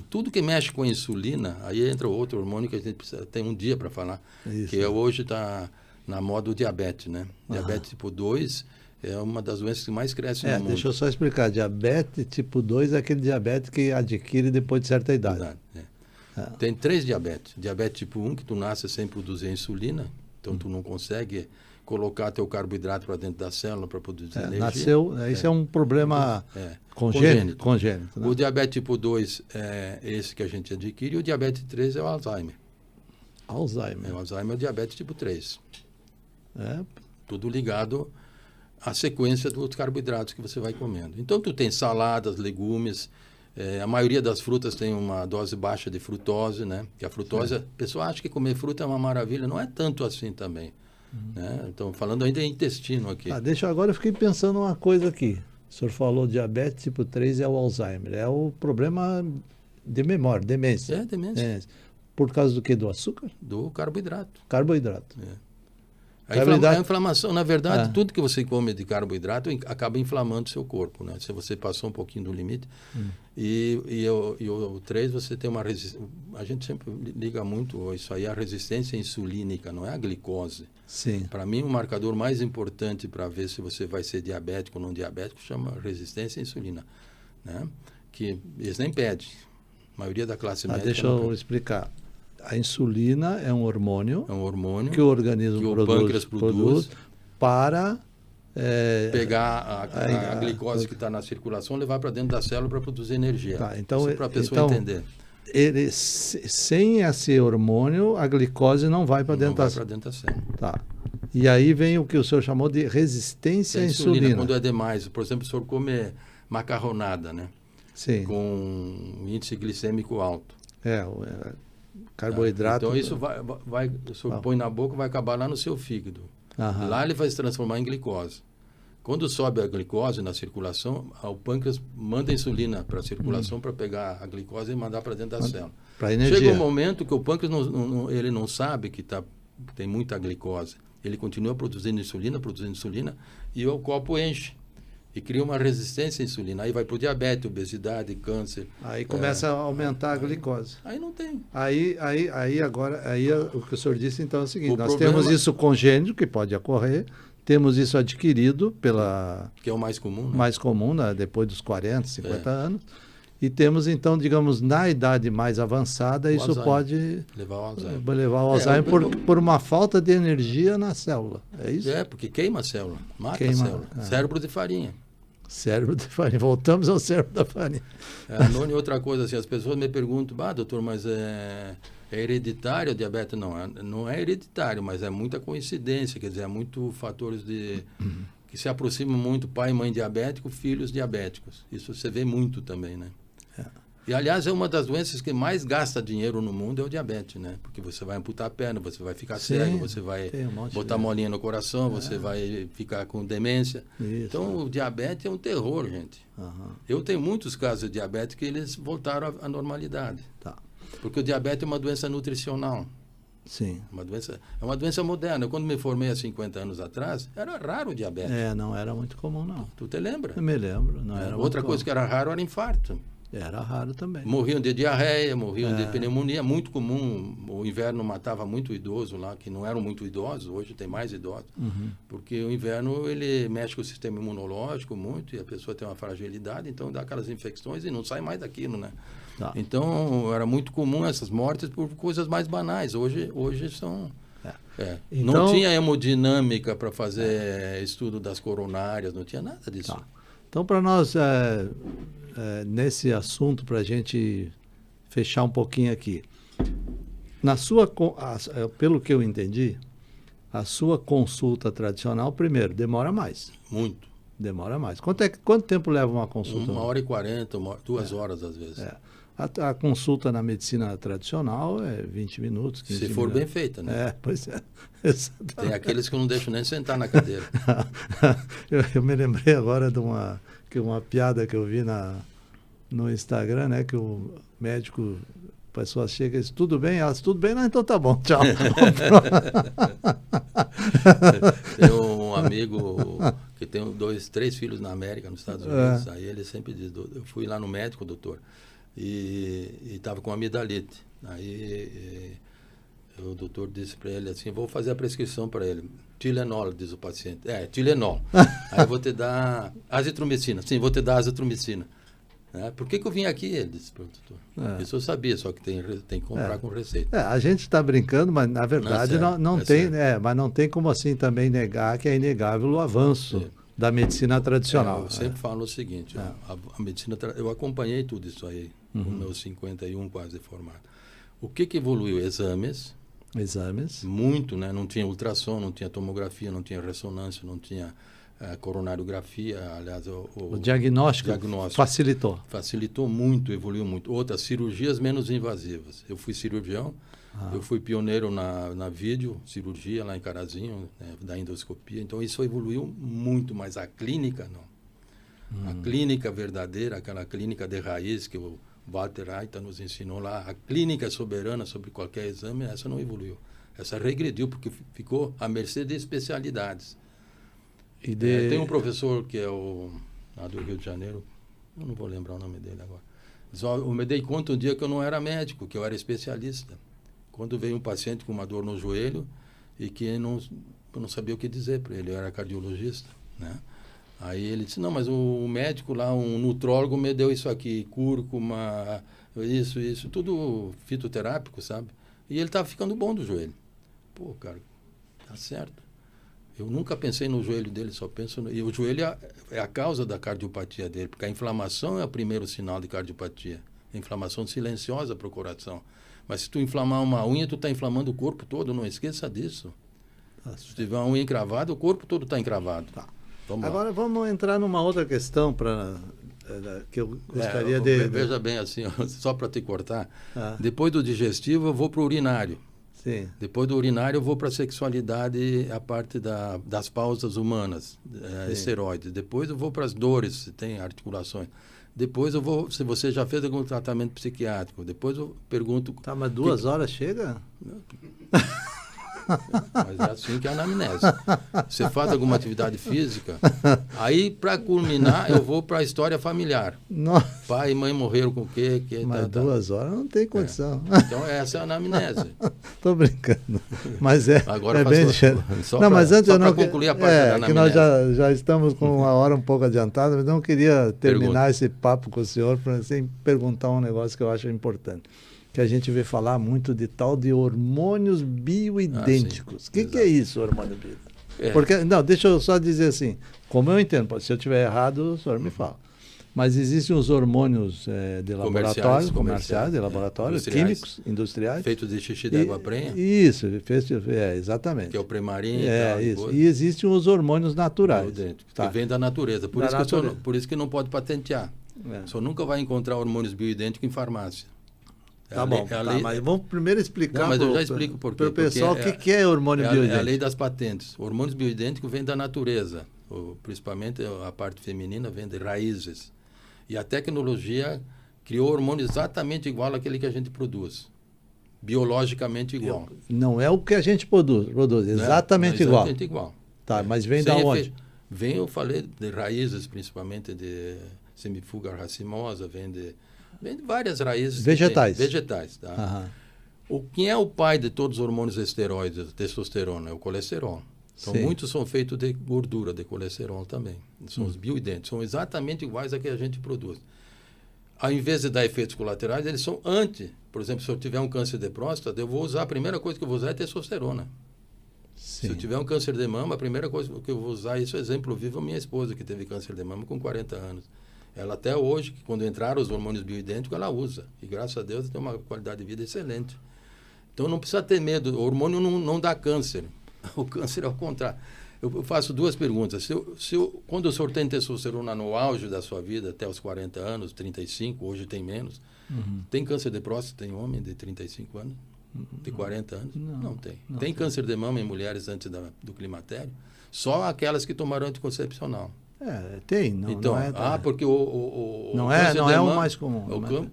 Speaker 2: Tudo que mexe com a insulina, aí entra outro hormônio que a gente precisa, tem um dia para falar, que hoje está na moda o diabetes, né? Diabetes tipo 2 é uma das doenças que mais crescem no mundo.
Speaker 1: Deixa eu só explicar. Diabetes tipo 2 é aquele diabetes que adquire depois de certa idade.
Speaker 2: Tem 3 diabetes. Diabetes tipo 1, que tu nasce sem produzir insulina, então tu não consegue colocar teu carboidrato para dentro da célula para produzir energia.
Speaker 1: Nasceu, isso é um problema congênito. Né?
Speaker 2: O diabetes tipo 2 é esse que a gente adquire, e o diabetes 3 é o Alzheimer.
Speaker 1: Alzheimer.
Speaker 2: O Alzheimer é o diabetes tipo 3.
Speaker 1: É.
Speaker 2: Tudo ligado à sequência dos carboidratos que você vai comendo. Então, tu tem saladas, legumes, a maioria das frutas tem uma dose baixa de frutose, né? Que a frutose, a pessoa acha que comer fruta é uma maravilha, não é tanto assim também. Né? Então, falando ainda em intestino aqui.
Speaker 1: Agora eu fiquei pensando uma coisa aqui. O senhor falou diabetes tipo 3 é o Alzheimer, é o problema de memória, demência.
Speaker 2: Demência.
Speaker 1: Por causa do quê? Do açúcar?
Speaker 2: Do carboidrato.
Speaker 1: Carboidrato.
Speaker 2: A inflamação, na verdade, tudo que você come de carboidrato acaba inflamando o seu corpo, né? Se você passou um pouquinho do limite. E o 3, você tem uma resistência. A gente sempre liga muito isso aí, a resistência insulínica, não é a glicose.
Speaker 1: Sim.
Speaker 2: Para mim, o marcador mais importante para ver se você vai ser diabético ou não diabético chama resistência à insulina, né? Que eles nem pedem. A maioria da classe médica...
Speaker 1: Deixa eu explicar. A insulina é um hormônio,
Speaker 2: que
Speaker 1: o organismo
Speaker 2: o pâncreas produz
Speaker 1: para
Speaker 2: pegar a glicose que está na circulação, levar para dentro da célula para produzir energia.
Speaker 1: Então,
Speaker 2: para a pessoa entender.
Speaker 1: Sem esse hormônio, a glicose não vai para dentro,
Speaker 2: da célula.
Speaker 1: E aí vem o que o senhor chamou de resistência à insulina.
Speaker 2: Quando é demais. Por exemplo, o senhor come macarronada, né?
Speaker 1: Sim.
Speaker 2: Com índice glicêmico alto.
Speaker 1: Carboidrato.
Speaker 2: Então isso o senhor põe na boca, vai acabar lá no seu fígado. Lá ele vai se transformar em glicose. Quando sobe a glicose na circulação, o pâncreas manda insulina para a circulação para pegar a glicose e mandar para dentro da célula. Chega um momento que o pâncreas ele não sabe que tem muita glicose. Ele continua produzindo insulina, e o copo enche. E cria uma resistência à insulina. Aí vai para o diabetes, obesidade, câncer.
Speaker 1: Aí começa a aumentar a glicose.
Speaker 2: Aí não tem.
Speaker 1: Aí o que o senhor disse então é o seguinte, nós temos isso congênito, que pode ocorrer, temos isso adquirido
Speaker 2: que é o mais comum, né?
Speaker 1: Mais comum, né? Depois dos 40, 50 anos. E temos, então, digamos, na idade mais avançada, isso
Speaker 2: Alzheimer.
Speaker 1: Pode
Speaker 2: levar ao Alzheimer.
Speaker 1: Levar ao Alzheimer por uma falta de energia na célula. É isso?
Speaker 2: Porque queima a célula, mata a célula. Cérebro de farinha.
Speaker 1: Cérebro de farinha. Voltamos ao cérebro da farinha.
Speaker 2: Noni, outra coisa, assim, as pessoas me perguntam, doutor, mas é hereditário o diabetes? Não é hereditário, mas é muita coincidência, quer dizer, é muito fatores que se aproximam muito, pai e mãe diabético, filhos diabéticos. Isso você vê muito também, né? E, aliás, é uma das doenças que mais gasta dinheiro no mundo é o diabetes, né? Porque você vai amputar a perna, você vai ficar cego, você vai botar molinha no coração, você vai ficar com demência.
Speaker 1: Isso,
Speaker 2: então, o diabetes é um terror, gente. Eu tenho muitos casos de diabetes que eles voltaram à normalidade. Porque o diabetes é uma doença nutricional.
Speaker 1: Sim.
Speaker 2: É uma doença moderna. Quando me formei há 50 anos atrás, era raro o diabetes.
Speaker 1: Não era muito comum, não.
Speaker 2: Tu te lembra?
Speaker 1: Eu me lembro.
Speaker 2: Outra coisa que era raro era infarto.
Speaker 1: Era raro também.
Speaker 2: Morriam de diarreia, morriam de pneumonia, muito comum. O inverno matava muito idoso lá, que não eram muito idosos, hoje tem mais idosos. Porque o inverno, ele mexe com o sistema imunológico muito, e a pessoa tem uma fragilidade, então dá aquelas infecções e não sai mais daquilo, né? Então, era muito comum essas mortes por coisas mais banais. Hoje são... Então, não tinha hemodinâmica para fazer estudo das coronárias, não tinha nada disso.
Speaker 1: Então, para nós... nesse assunto, para a gente fechar um pouquinho aqui. Pelo que eu entendi, a sua consulta tradicional, primeiro, demora mais.
Speaker 2: Muito.
Speaker 1: Demora mais. Quanto tempo leva uma consulta?
Speaker 2: 1h40, 2 horas às vezes.
Speaker 1: A consulta na medicina tradicional é 20 minutos, 15 minutos.
Speaker 2: Se for bem feita, né?
Speaker 1: Pois é.
Speaker 2: Tem aqueles que eu não deixo nem sentar na cadeira.
Speaker 1: eu me lembrei agora de uma piada que eu vi no Instagram, né? Que o médico, a pessoa chega e diz, tudo bem? Ela diz, tudo bem? Não, então tá bom, tchau.
Speaker 2: Tem um amigo que tem 3 filhos na América, nos Estados Unidos. Aí ele sempre diz, eu fui lá no médico, doutor, e estava com amidalite. Aí O doutor disse para ele assim, vou fazer a prescrição para ele. Tilenol, diz o paciente. Tilenol. Aí eu vou te dar azitromicina. Sim, vou te dar azitromicina. Por que eu vim aqui? Ele disse para o doutor. Isso eu sabia, só que tem que comprar com receita.
Speaker 1: A gente está brincando, mas na verdade mas não tem como assim também negar que é inegável o avanço da medicina tradicional.
Speaker 2: Eu sempre falo o seguinte, a medicina, eu acompanhei tudo isso aí, com meus 51 quase formado. O que evoluiu? Exames. Muito, né? Não tinha ultrassom, não tinha tomografia, não tinha ressonância, não tinha coronariografia. Aliás,
Speaker 1: o diagnóstico facilitou.
Speaker 2: Facilitou muito, evoluiu muito. Outras cirurgias menos invasivas. Eu fui cirurgião, eu fui pioneiro na videocirurgia lá em Carazinho, da endoscopia. Então, isso evoluiu muito, mas a clínica não. A clínica verdadeira, aquela clínica de raiz que o Walter Reiter nos ensinou lá, a clínica soberana sobre qualquer exame, essa não evoluiu. Essa regrediu, porque ficou à mercê de especialidades. Tem um professor que é lá do Rio de Janeiro, eu não vou lembrar o nome dele agora. Eu me dei conta um dia que eu não era médico, que eu era especialista. Quando veio um paciente com uma dor no joelho e que eu não sabia o que dizer para ele, eu era cardiologista, né? Aí ele disse, não, mas o médico lá, um nutrólogo me deu isso aqui, cúrcuma, isso, tudo fitoterápico, sabe? E ele estava ficando bom do joelho. Pô, cara, tá certo. Eu nunca pensei no joelho dele, só penso... E o joelho é a causa da cardiopatia dele, porque a inflamação é o primeiro sinal de cardiopatia. A inflamação silenciosa para o coração. Mas se tu inflamar uma unha, tu está inflamando o corpo todo, não esqueça disso. Se tiver uma unha encravada, o corpo todo está encravado.
Speaker 1: Tá. Agora vamos entrar numa outra questão que eu gostaria de...
Speaker 2: Veja bem assim, só para te cortar. Depois do digestivo eu vou para o urinário.
Speaker 1: Sim.
Speaker 2: Depois do urinário eu vou para a sexualidade, a parte das pausas humanas, esteroides. Depois eu vou para as dores, se tem articulações. Depois eu vou, se você já fez algum tratamento psiquiátrico. Depois eu pergunto...
Speaker 1: Tá, mas 2 horas chega?
Speaker 2: Mas é assim que é a anamnese. Você faz alguma atividade física, aí para culminar eu vou para a história familiar.
Speaker 1: Nossa.
Speaker 2: Pai e mãe morreram com o quê?
Speaker 1: Mas 2 horas não tem condição.
Speaker 2: Então essa é a anamnese.
Speaker 1: Tô brincando. Mas
Speaker 2: agora
Speaker 1: bem diferente.
Speaker 2: Mas antes para concluir a parte da anamnese.
Speaker 1: Que nós já estamos com uma hora um pouco adiantada, mas não queria terminar esse papo com o senhor sem perguntar um negócio que eu acho importante. Que a gente vê falar muito de tal de hormônios bioidênticos. O que é isso, hormônio bioidêntico? Porque, não, deixa eu só dizer assim, como eu entendo, se eu estiver errado, o senhor me fala. Mas existem os hormônios de laboratório, comerciais, de laboratório, químicos, industriais.
Speaker 2: Feitos de xixi de água prenha.
Speaker 1: Isso, exatamente.
Speaker 2: Que é o Premarin
Speaker 1: e tal. E existem os hormônios naturais.
Speaker 2: Que vêm da natureza. Por isso que não pode patentear. Só nunca vai encontrar hormônios bioidênticos em farmácia.
Speaker 1: Tá bom, mas vamos primeiro explicar
Speaker 2: mas eu já explico por quê.
Speaker 1: Para o pessoal o que é hormônio bioidêntico.
Speaker 2: É a lei das patentes. Hormônios bioidênticos vêm da natureza, principalmente a parte feminina vem de raízes. E a tecnologia criou hormônio exatamente igual àquele que a gente produz. Biologicamente igual.
Speaker 1: Não é o que a gente produz, exatamente igual.
Speaker 2: Exatamente igual.
Speaker 1: Tá, mas vem da onde?
Speaker 2: Vem, eu falei, de raízes, principalmente de semifuga racimosa, vem de várias raízes.
Speaker 1: Vegetais.
Speaker 2: Vegetais, tá? Quem é o pai de todos os hormônios esteroides, testosterona? É o colesterol. Então, muitos são feitos de gordura, de colesterol também. São os bioidênticos. São exatamente iguais a que a gente produz. Ao invés de dar efeitos colaterais, eles são anti. Por exemplo, se eu tiver um câncer de próstata, eu vou usar, a primeira coisa que eu vou usar é testosterona. Sim. Se eu tiver um câncer de mama, a primeira coisa que eu vou usar, isso é exemplo vivo, a minha esposa, que teve câncer de mama com 40 anos. Ela até hoje, quando entraram os hormônios bioidênticos, ela usa. E graças a Deus tem uma qualidade de vida excelente. Então não precisa ter medo. O hormônio não dá câncer. O câncer é ao contrário. Eu faço 2 perguntas. Quando o senhor tem testosterona no auge da sua vida, até os 40 anos, 35, hoje tem menos, tem câncer de próstata em homem de 35 anos? De 40 anos? Não tem. Tem câncer de mama em mulheres antes do climatério? Só aquelas que tomaram anticoncepcional.
Speaker 1: Tem. Não é,
Speaker 2: porque
Speaker 1: não é o mais comum.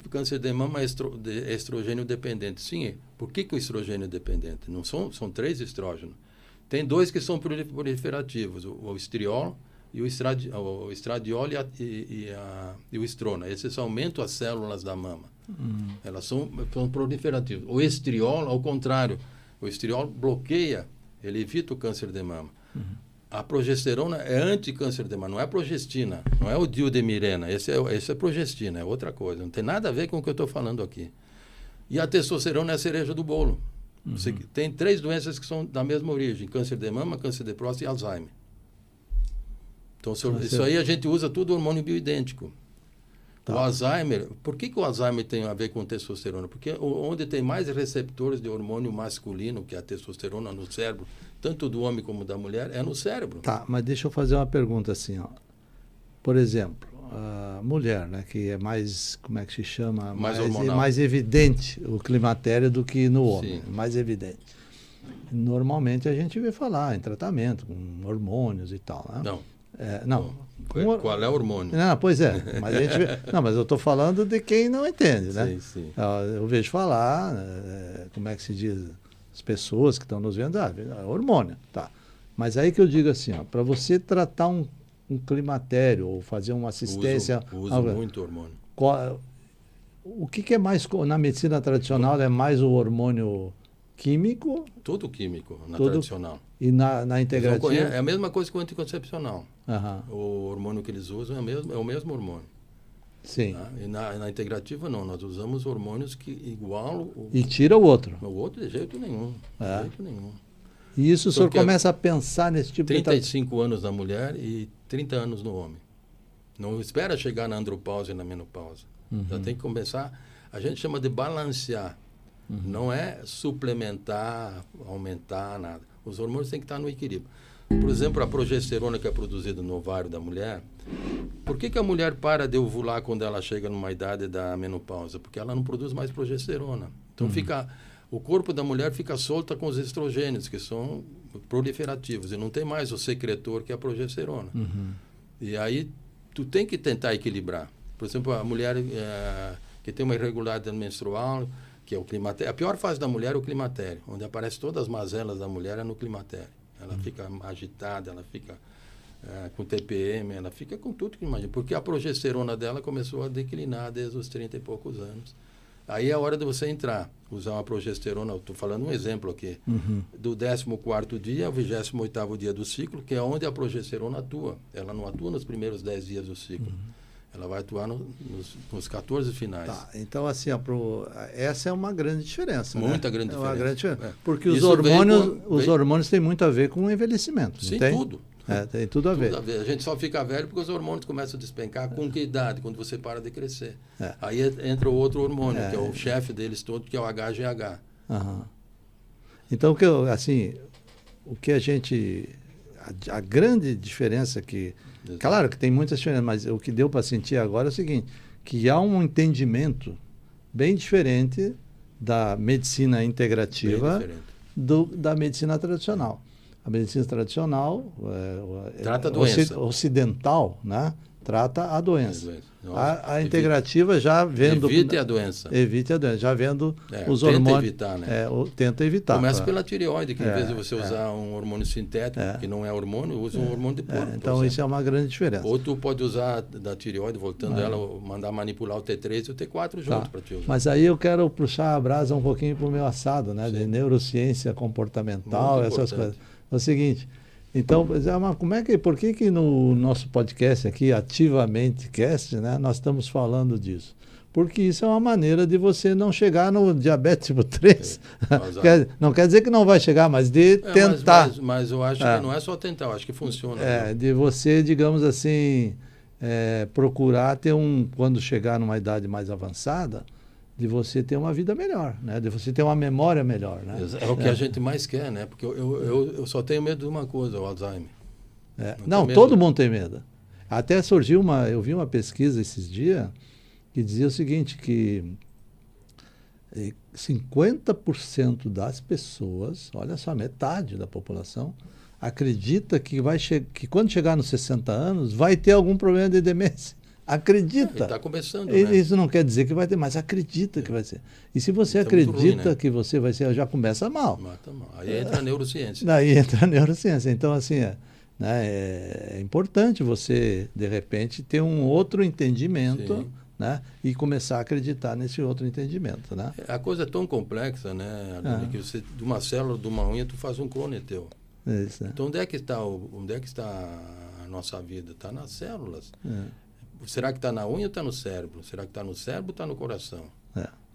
Speaker 2: O câncer de mama é estrogênio dependente. Sim. Por que o estrogênio é dependente? Não são 3 estrógenos. Tem 2 que são proliferativos, o estriol e o estradiol e o estrona. Esses aumentam as células da mama. Elas são proliferativas. O estriol, ao contrário, O estriol bloqueia, ele evita o câncer de mama. A progesterona é anti-câncer de mama, não é progestina, não é o diodemirena, esse é progestina, é outra coisa, não tem nada a ver com o que eu estou falando aqui. E a testosterona é a cereja do bolo. Você tem 3 doenças que são da mesma origem, câncer de mama, câncer de próstata e Alzheimer. Então, isso aí a gente usa tudo hormônio bioidêntico. Tá. O Alzheimer, por que o Alzheimer tem a ver com testosterona? Porque onde tem mais receptores de hormônio masculino, que é a testosterona no cérebro, tanto do homem como da mulher, é no cérebro.
Speaker 1: Tá, mas deixa eu fazer uma pergunta assim, ó. Por exemplo, a mulher, né, que é mais, como é que se chama? Mais evidente o climatério do que no homem, mais evidente. Normalmente a gente vê falar em tratamento, com hormônios e tal, né?
Speaker 2: Não.
Speaker 1: Não.
Speaker 2: Qual é o hormônio?
Speaker 1: Não, pois é. Mas a gente vê, não, mas eu estou falando de quem não entende, né?
Speaker 2: Sim, sim.
Speaker 1: Eu vejo falar, como é que se diz, as pessoas que estão nos vendo, hormônio, tá. Mas aí que eu digo assim, para você tratar um climatério ou fazer uma assistência...
Speaker 2: Uso muito hormônio.
Speaker 1: O que é mais, na medicina tradicional, é mais o hormônio químico?
Speaker 2: Tudo químico, tradicional.
Speaker 1: E na integrativa?
Speaker 2: É a mesma coisa que o anticoncepcional. O hormônio que eles usam é o mesmo hormônio.
Speaker 1: Sim.
Speaker 2: Tá? E na integrativa não, nós usamos hormônios que igualam...
Speaker 1: E tira o outro?
Speaker 2: O outro de jeito nenhum. De jeito nenhum.
Speaker 1: E isso o senhor começa a pensar nesse tipo
Speaker 2: 35 anos na mulher e 30 anos no homem. Não espera chegar na andropausa e na menopausa. Já tem que começar... A gente chama de balancear. Não é suplementar, aumentar, nada. Os hormônios têm que estar no equilíbrio. Por exemplo, a progesterona que é produzida no ovário da mulher, por que a mulher para de ovular quando ela chega numa idade da menopausa? Porque ela não produz mais progesterona. Então o corpo da mulher fica solta com os estrogênios, que são proliferativos, e não tem mais o secretor, que é a progesterona. E aí tu tem que tentar equilibrar. Por exemplo, a mulher que tem uma irregularidade menstrual, que é o climatério. A pior fase da mulher é o climatério, onde aparecem todas as mazelas da mulher, é no climatério. Ela fica agitada, ela fica com TPM, ela fica com tudo que imagina, porque a progesterona dela começou a declinar desde os 30 e poucos anos. Aí é a hora de você entrar, usar uma progesterona, estou falando um exemplo aqui, do 14º dia ao 28º dia do ciclo, que é onde a progesterona atua. Ela não atua nos primeiros 10 dias do ciclo. Ela vai atuar nos 14 finais. Tá,
Speaker 1: então, assim, essa é uma grande diferença.
Speaker 2: Muita,
Speaker 1: né?
Speaker 2: grande diferença.
Speaker 1: Uma grande diferença. Porque os hormônios têm muito a ver com o envelhecimento.
Speaker 2: Sim,
Speaker 1: não tem?
Speaker 2: Tudo.
Speaker 1: Tem tudo a ver.
Speaker 2: A gente só fica velho porque os hormônios começam a despencar. Com que idade? Quando você para de crescer. Aí entra o outro hormônio, que é o chefe deles todos, que é o HGH.
Speaker 1: Então, o que a gente... A grande diferença que... Exato. Claro que tem muitas diferenças, mas o que deu para sentir agora é o seguinte, que há um entendimento bem diferente da medicina integrativa da medicina tradicional. A medicina tradicional,
Speaker 2: trata a doença.
Speaker 1: Ocidental, né? Trata a doença. A integrativa já vendo...
Speaker 2: Evite a doença.
Speaker 1: Evite a doença, já vendo os hormônios...
Speaker 2: Evitar, né?
Speaker 1: Tenta evitar.
Speaker 2: Começa pela tireoide, que em vez de você usar um hormônio sintético, que não é hormônio, usa um hormônio de porco.
Speaker 1: Então isso é uma grande diferença.
Speaker 2: Ou tu pode usar da tireoide, voltando ela, mandar manipular o T3 e o T4 junto para te usar.
Speaker 1: Mas aí eu quero puxar a brasa um pouquinho para o meu assado, né? De neurociência comportamental, essas coisas. É o seguinte... Então, por que no nosso podcast aqui, Ativamente Cast, né, nós estamos falando disso? Porque isso é uma maneira de você não chegar no diabetes tipo 3. Não quer dizer que não vai chegar, mas de tentar.
Speaker 2: Mas eu acho que não é só tentar, eu acho que funciona.
Speaker 1: De você, digamos assim, procurar ter quando chegar numa idade mais avançada, de você ter uma vida melhor, né? De você ter uma memória melhor, né?
Speaker 2: É o que a gente mais quer, né? Porque eu só tenho medo de uma coisa, o Alzheimer.
Speaker 1: Não, todo mundo tem medo. Até surgiu eu vi uma pesquisa esses dias que dizia o seguinte, que 50% das pessoas, olha só, metade da população, acredita que que quando chegar nos 60 anos vai ter algum problema de demência. Acredita.
Speaker 2: Está começando,
Speaker 1: né? Isso não quer dizer que vai ter, mas acredita que vai ser. E se você acredita ruim, né? Que você vai ser, já começa mal.
Speaker 2: Mata mal. Aí entra a neurociência.
Speaker 1: Daí entra a neurociência. Então, assim, é importante você, de repente, ter um outro entendimento né? E começar a acreditar nesse outro entendimento, né?
Speaker 2: A coisa é tão complexa, né, Adoni, que você, de uma célula, de uma unha, tu faz um clone teu.
Speaker 1: Isso, né?
Speaker 2: Então, onde é que está a nossa vida? Está nas células. Será que está na unha ou está no cérebro? Será que está no cérebro ou está no coração?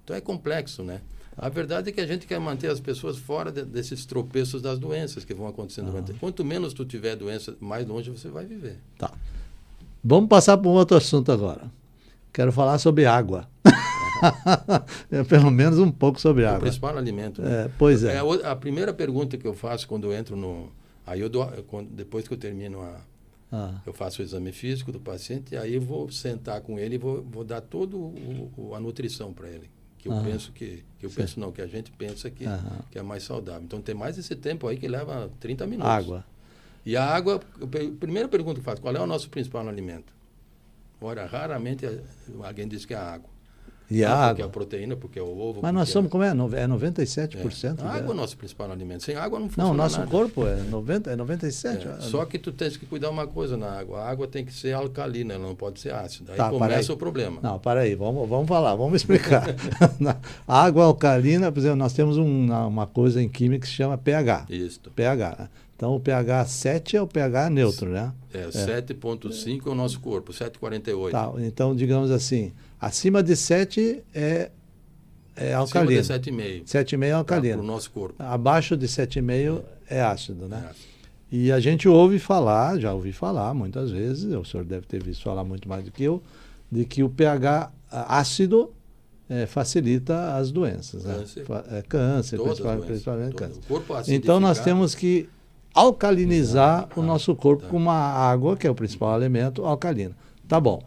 Speaker 2: Então, é complexo, né? A verdade é que a gente quer manter as pessoas fora desses tropeços das doenças que vão acontecendo durante... Quanto menos tu tiver doença, mais longe você vai viver.
Speaker 1: Tá. Vamos passar para um outro assunto agora. Quero falar sobre água. Pelo menos um pouco sobre água.
Speaker 2: O principal alimento. Né?
Speaker 1: Pois é.
Speaker 2: A primeira pergunta que eu faço quando eu entro no... Aí depois que eu termino eu faço o exame físico do paciente, e aí eu vou sentar com ele e vou dar toda a nutrição para ele. Que eu penso que a gente pensa que é mais saudável. Então tem mais esse tempo aí que leva 30 minutos.
Speaker 1: Água.
Speaker 2: E a água, a primeira pergunta que eu faço, qual é o nosso principal alimento? Ora, raramente alguém diz que é a água.
Speaker 1: E a água?
Speaker 2: Porque é a proteína, porque é o ovo.
Speaker 1: Mas nós somos, como é? É 97%?
Speaker 2: A água é o nosso principal alimento. Sem água não funciona
Speaker 1: nada. Não, nosso
Speaker 2: nada.
Speaker 1: corpo é 97%.
Speaker 2: Só que tu tens que cuidar uma coisa na água. A água tem que ser alcalina, ela não pode ser ácida. Aí começa o problema.
Speaker 1: Não, para aí, vamos falar, vamos explicar. A água alcalina, por exemplo, nós temos uma coisa em química que se chama pH.
Speaker 2: Isso.
Speaker 1: pH, né? Então, o pH 7 é o pH neutro, né?
Speaker 2: 7,5 é o nosso corpo, 7,48.
Speaker 1: Tá, então, digamos assim, acima de 7 é alcalino.
Speaker 2: Acima de 7,5.
Speaker 1: 7,5 é alcalino.
Speaker 2: Para o nosso corpo.
Speaker 1: Abaixo de 7,5 é ácido, né? E a gente ouvi falar, já ouvi falar muitas vezes, o senhor deve ter visto falar muito mais do que eu, de que o pH ácido facilita as doenças. Câncer, principalmente câncer. Então, nós temos que alcalinizar o nosso corpo com uma água, que é o principal elemento, alcalina. Tá bom,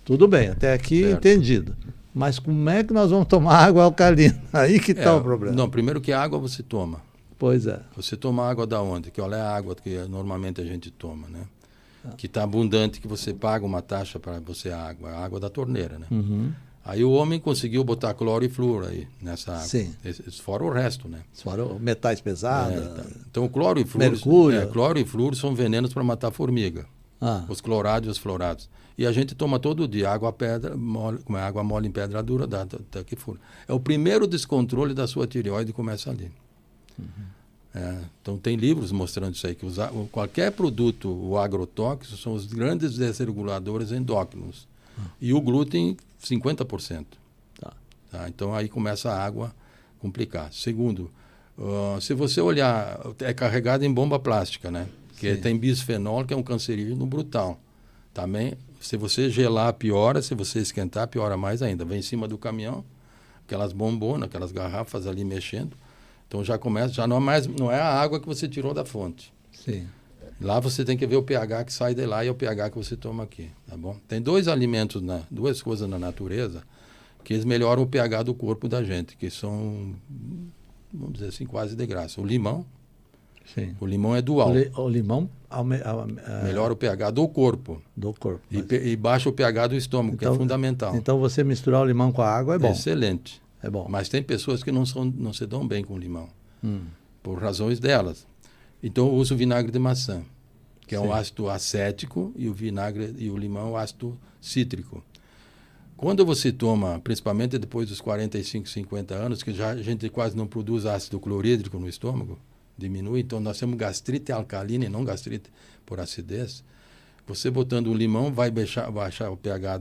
Speaker 1: tudo bem, até aqui entendido. Mas como é que nós vamos tomar água alcalina? Aí que está o problema.
Speaker 2: Não, primeiro que água você toma.
Speaker 1: Pois é.
Speaker 2: Você toma água da onde? Que olha, é a água que normalmente a gente toma, né? Que está abundante, que você paga uma taxa para você a água da torneira, né? Aí o homem conseguiu botar cloro e flúor aí nessa água.
Speaker 1: Sim.
Speaker 2: Fora o resto, né?
Speaker 1: Fora metais pesados.
Speaker 2: Então, cloro e flúor...
Speaker 1: Mercúrio.
Speaker 2: Cloro e flúor são venenos para matar formiga. Os clorados e os fluorados. E a gente toma todo dia água mole em pedra dura, até que for. É o primeiro descontrole da sua tireoide começa ali. Então, tem livros mostrando isso aí, que qualquer produto, o agrotóxico, são os grandes desreguladores endócrinos. E o glúten, 50%. Então, aí começa a água complicar. Segundo, se você olhar, é carregado em bomba plástica, né? Que tem bisfenol, que é um cancerígeno brutal. Também, se você gelar, piora. Se você esquentar, piora mais ainda. Vem em cima do caminhão, aquelas bombonas, aquelas garrafas ali mexendo. Então, já começa, já não é a água que você tirou da fonte.
Speaker 1: Sim.
Speaker 2: Lá você tem que ver o pH que sai de lá e o pH que você toma aqui, tá bom? Tem duas coisas na natureza que eles melhoram o pH do corpo da gente, que são, vamos dizer assim, quase de graça. O limão.
Speaker 1: Sim.
Speaker 2: O limão é dual.
Speaker 1: O limão
Speaker 2: melhora o pH do corpo.
Speaker 1: Do corpo.
Speaker 2: E baixa o pH do estômago, que é fundamental.
Speaker 1: Então, você misturar o limão com a água é bom.
Speaker 2: Excelente.
Speaker 1: É bom.
Speaker 2: Mas tem pessoas que não se dão bem com limão, por razões delas. Então, eu uso vinagre de maçã, que é um ácido acético, e o limão é um ácido cítrico. Quando você toma, principalmente depois dos 45, 50 anos, que já a gente quase não produz ácido clorídrico no estômago, diminui, então nós temos gastrite alcalina e não gastrite por acidez. Você botando o limão vai baixar o pH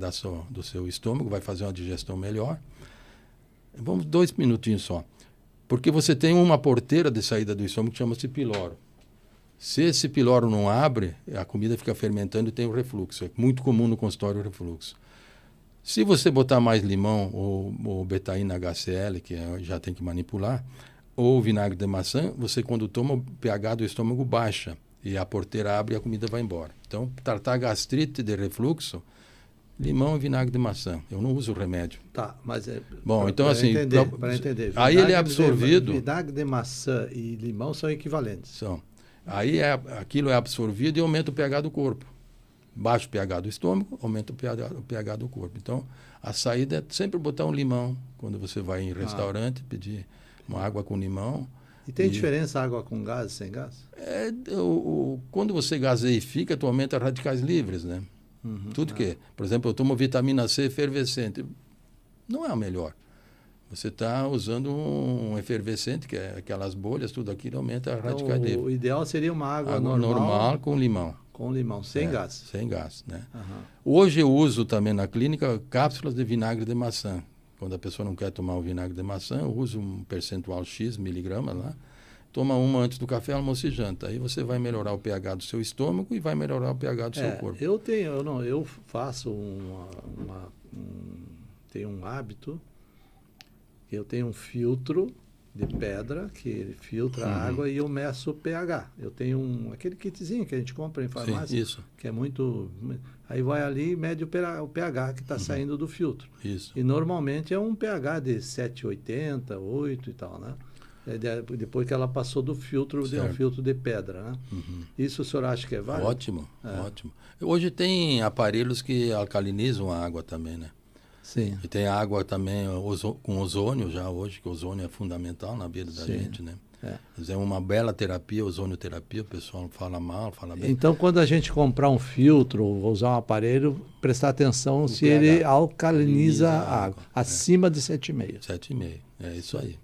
Speaker 2: do seu estômago, vai fazer uma digestão melhor. Vamos 2 minutinhos só. Porque você tem uma porteira de saída do estômago que chama-se piloro. Se esse piloro não abre, a comida fica fermentando e tem o refluxo. É muito comum no consultório o refluxo. Se você botar mais limão ou betaína HCl, que já tem que manipular, ou vinagre de maçã, você quando toma o pH do estômago baixa e a porteira abre e a comida vai embora. Então, tratar gastrite de refluxo, limão e vinagre de maçã. Eu não uso remédio.
Speaker 1: Tá, mas
Speaker 2: bom, então assim,
Speaker 1: para entender.
Speaker 2: Aí ele é absorvido.
Speaker 1: Vinagre de maçã e limão são equivalentes.
Speaker 2: São. Aí aquilo é absorvido e aumenta o pH do corpo. Baixa o pH do estômago, aumenta o pH do corpo. Então, a saída é sempre botar um limão quando você vai em restaurante, pedir uma água com limão.
Speaker 1: E tem diferença água com gás e sem gás?
Speaker 2: Quando você gaseifica, tu aumenta radicais livres, né? Tudo que, por exemplo, eu tomo vitamina C efervescente. Não é a melhor. Você está usando um efervescente, que é aquelas bolhas, tudo aquilo aumenta a radicalidade.
Speaker 1: Então, o ideal seria uma água
Speaker 2: normal com limão.
Speaker 1: Com limão, sem gás.
Speaker 2: Sem gás, né? Hoje eu uso também na clínica cápsulas de vinagre de maçã. Quando a pessoa não quer tomar o vinagre de maçã, eu uso um percentual X miligramas lá. Toma uma antes do café, almoço e janta. Aí você vai melhorar o pH do seu estômago e vai melhorar o pH do seu corpo.
Speaker 1: Eu faço tenho um hábito. Eu tenho um filtro de pedra que ele filtra a água e eu meço o pH. Eu tenho aquele kitzinho que a gente compra em farmácia.
Speaker 2: Sim, isso.
Speaker 1: Que é muito... Aí vai ali e mede o pH que está saindo do filtro.
Speaker 2: Isso.
Speaker 1: E normalmente é um pH de 7,80, 8 e tal, né? Depois que ela passou do filtro, de um filtro de pedra, né? Isso o senhor acha que é válido?
Speaker 2: Ótimo, ótimo. Hoje tem aparelhos que alcalinizam a água também, né?
Speaker 1: Sim.
Speaker 2: E tem água também com ozônio já hoje, que o ozônio é fundamental na vida da gente, né? É uma bela terapia, ozonioterapia, o pessoal fala mal, fala bem.
Speaker 1: Então, quando a gente comprar um filtro ou usar um aparelho, prestar atenção se ele alcaliniza a água, acima de 7,5.
Speaker 2: 7,5, é isso aí.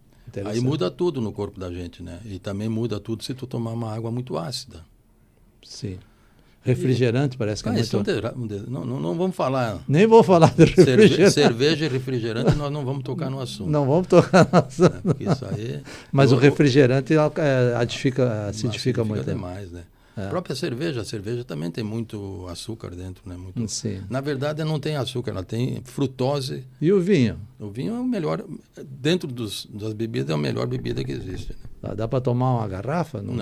Speaker 2: Aí muda tudo no corpo da gente, né? E também muda tudo se tu tomar uma água muito ácida.
Speaker 1: Sim. Refrigerante parece que é muito...
Speaker 2: Não vamos falar...
Speaker 1: Nem vou falar de refrigerante.
Speaker 2: Cerveja e refrigerante, nós não vamos tocar no assunto.
Speaker 1: Não vamos tocar no assunto.
Speaker 2: Porque isso aí...
Speaker 1: Mas o refrigerante acidifica muito.
Speaker 2: Demais, né? A própria cerveja também tem muito açúcar dentro, né?
Speaker 1: Sim.
Speaker 2: Na verdade, ela não tem açúcar, ela tem frutose.
Speaker 1: E o vinho?
Speaker 2: O vinho é o melhor, dentro das bebidas, é a melhor bebida que existe. Né?
Speaker 1: Dá para tomar uma garrafa?
Speaker 2: Não.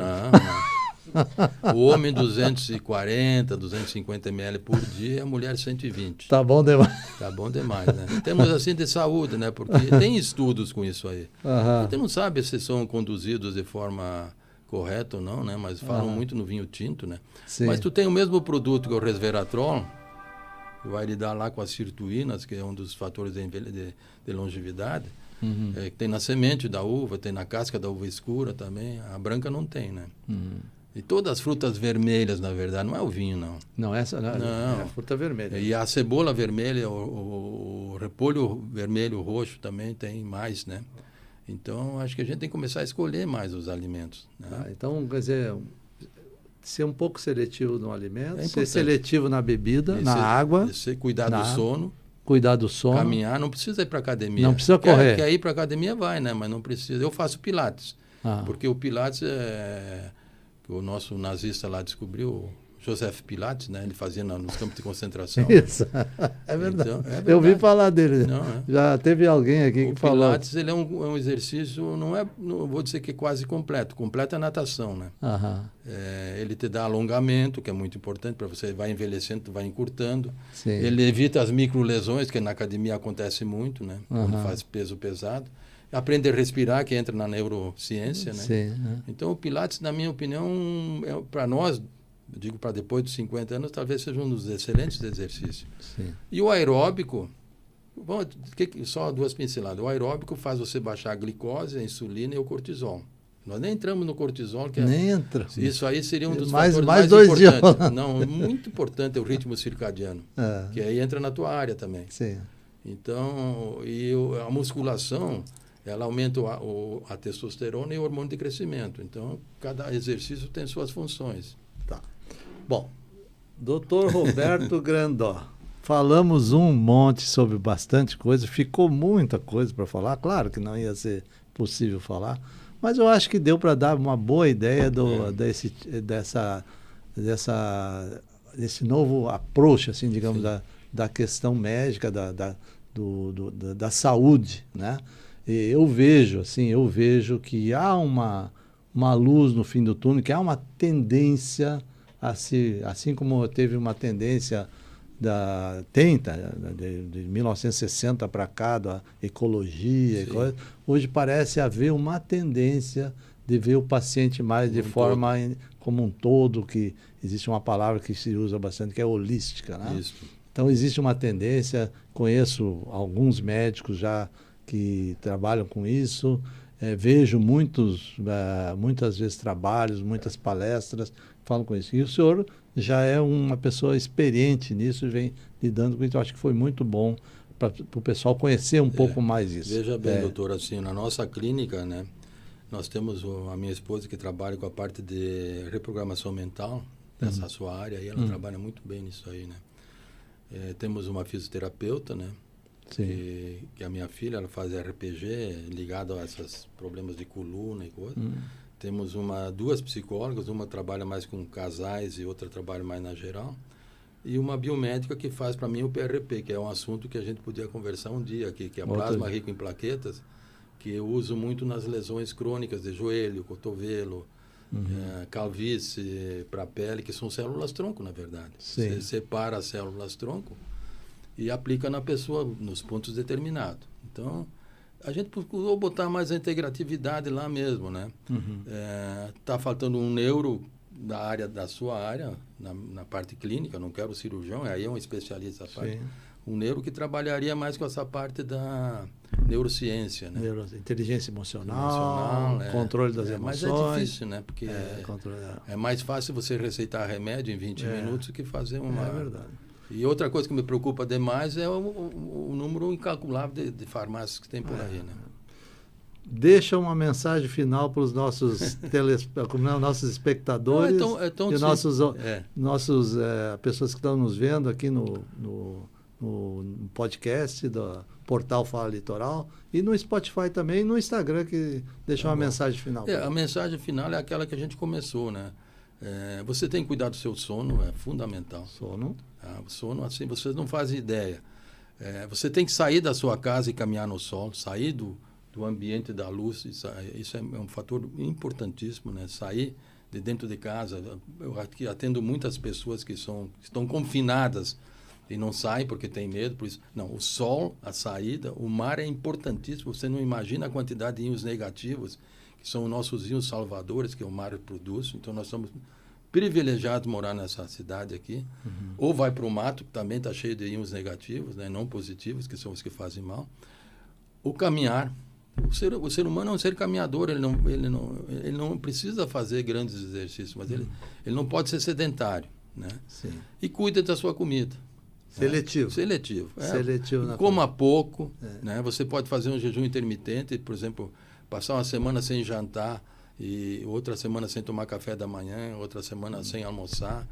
Speaker 2: O homem 240, 250 ml por dia e a mulher 120.
Speaker 1: Tá bom demais.
Speaker 2: Tá bom demais, né? Temos assim de saúde, né? Porque tem estudos com isso aí. A gente não sabe se são conduzidos de forma correta ou não, né? Mas falam muito no vinho tinto, né?
Speaker 1: Sim.
Speaker 2: Mas tu tem o mesmo produto que o resveratrol, que vai lidar lá com as sirtuínas, que é um dos fatores de longevidade. Que tem na semente da uva, tem na casca da uva escura também. A branca não tem, né? E todas as frutas vermelhas, na verdade, não é o vinho, não.
Speaker 1: Não, essa não. É a fruta vermelha.
Speaker 2: E a cebola vermelha, o repolho vermelho, roxo também tem mais, né? Então, acho que a gente tem que começar a escolher mais os alimentos. Né?
Speaker 1: Então, quer dizer, ser um pouco seletivo no alimento, ser seletivo na bebida, na água.
Speaker 2: Cuidar do sono.
Speaker 1: Cuidar do sono.
Speaker 2: Caminhar, não precisa ir para academia.
Speaker 1: Não precisa correr.
Speaker 2: Quer ir para academia, vai, né? Mas não precisa. Eu faço pilates. Porque o pilates o nosso nazista lá descobriu, Joseph Pilates, né? Ele fazia nos campos de concentração.
Speaker 1: Isso, é verdade. Então, é verdade. Eu ouvi falar dele. Já teve alguém aqui que falou.
Speaker 2: O Pilates, ele é um exercício, não vou dizer que é quase completo. Completo é a natação, né? Ele te dá alongamento, que é muito importante, para você vai envelhecendo, tu vai encurtando.
Speaker 1: Sim.
Speaker 2: Ele evita as microlesões, que na academia acontece muito, né? Quando faz peso pesado. Aprender a respirar, que entra na neurociência, né?
Speaker 1: Sim.
Speaker 2: Então, o Pilates, na minha opinião, para nós, eu digo para depois dos 50 anos, talvez seja um dos excelentes exercícios.
Speaker 1: Sim.
Speaker 2: E o aeróbico, só duas pinceladas. O aeróbico faz você baixar a glicose, a insulina e o cortisol. Nós nem entramos no cortisol, que
Speaker 1: nem entra.
Speaker 2: Isso aí seria um dos fatores
Speaker 1: mais
Speaker 2: importantes.
Speaker 1: Dias.
Speaker 2: Não, muito importante é o ritmo circadiano, que aí entra na tua área também.
Speaker 1: Sim.
Speaker 2: Então, a musculação, ela aumenta a testosterona e o hormônio de crescimento. Então, cada exercício tem suas funções.
Speaker 1: Tá. Bom, Dr. Roberto Grandó, falamos um monte sobre bastante coisa, ficou muita coisa para falar, claro que não ia ser possível falar, mas eu acho que deu para dar uma boa ideia desse novo approach, assim, digamos, da questão médica, da saúde, né? E eu vejo que há uma luz no fim do túnel, que há uma tendência assim como teve uma tendência de 1960 para cá, da ecologia, e coisa, hoje parece haver uma tendência de ver o paciente mais de forma como um todo, que existe uma palavra que se usa bastante, que é holística, né?
Speaker 2: Isso.
Speaker 1: Então, existe uma tendência, conheço alguns médicos já que trabalham com isso, vejo muitas vezes trabalhos, muitas palestras, falam com isso. E o senhor já é uma pessoa experiente nisso, vem lidando com isso. Eu acho que foi muito bom para o pessoal conhecer um pouco mais isso.
Speaker 2: Veja bem, doutor, assim, na nossa clínica, né, nós temos a minha esposa que trabalha com a parte de reprogramação mental, dessa sua área, e ela trabalha muito bem nisso aí, né. Temos uma fisioterapeuta, né, que a minha filha, ela faz RPG ligado a esses problemas de coluna e coisa. Temos duas psicólogas, uma trabalha mais com casais e outra trabalha mais na geral. E uma biomédica que faz para mim o PRP, que é um assunto que a gente podia conversar um dia aqui, que é plasma rico em plaquetas, que eu uso muito nas lesões crônicas de joelho, cotovelo, calvície para a pele, que são células-tronco, na verdade.
Speaker 1: Sim.
Speaker 2: Você separa as células-tronco e aplica na pessoa nos pontos determinados. Então, a gente procurou botar mais a integratividade lá mesmo, né? Tá faltando um neuro da sua área, na parte clínica, não quero cirurgião, aí é um especialista essa parte. Um neuro que trabalharia mais com essa parte da neurociência, né?
Speaker 1: Inteligência emocional, controle das emoções.
Speaker 2: Mas é difícil, né? Porque é mais fácil você receitar remédio em 20 minutos do que fazer uma...
Speaker 1: É verdade.
Speaker 2: E outra coisa que me preocupa demais é o número incalculável de farmácias que tem por aí, né?
Speaker 1: Deixa uma mensagem final para os nossos nossos espectadores e nossos pessoas que estão nos vendo aqui no podcast do Portal Fala Litoral e no Spotify também, e no Instagram, que deixa uma mensagem final.
Speaker 2: A mensagem final é aquela que a gente começou, né? Você tem que cuidar do seu sono, é fundamental.
Speaker 1: Sono?
Speaker 2: O sono, assim, vocês não fazem ideia. Você tem que sair da sua casa e caminhar no sol, sair do ambiente da luz, isso é um fator importantíssimo, né? Sair de dentro de casa. Eu aqui atendo muitas pessoas que estão confinadas e não saem porque tem medo, por isso. Não, o sol, a saída, o mar é importantíssimo. Você não imagina a quantidade de íons negativos, que são os nossos íons salvadores, que o mar produz. Então, nós somos privilegiados de morar nessa cidade aqui. Ou vai para o mato, que também está cheio de íons negativos, né? Não positivos, que são os que fazem mal. O caminhar. O ser humano é um ser caminhador, ele não precisa fazer grandes exercícios, mas ele não pode ser sedentário, né?
Speaker 1: Sim.
Speaker 2: E cuida da sua comida.
Speaker 1: Seletivo.
Speaker 2: Seletivo.
Speaker 1: Seletivo
Speaker 2: coma pouco, né? Você pode fazer um jejum intermitente, por exemplo, passar uma semana sem jantar e outra semana sem tomar café da manhã, outra semana sem almoçar.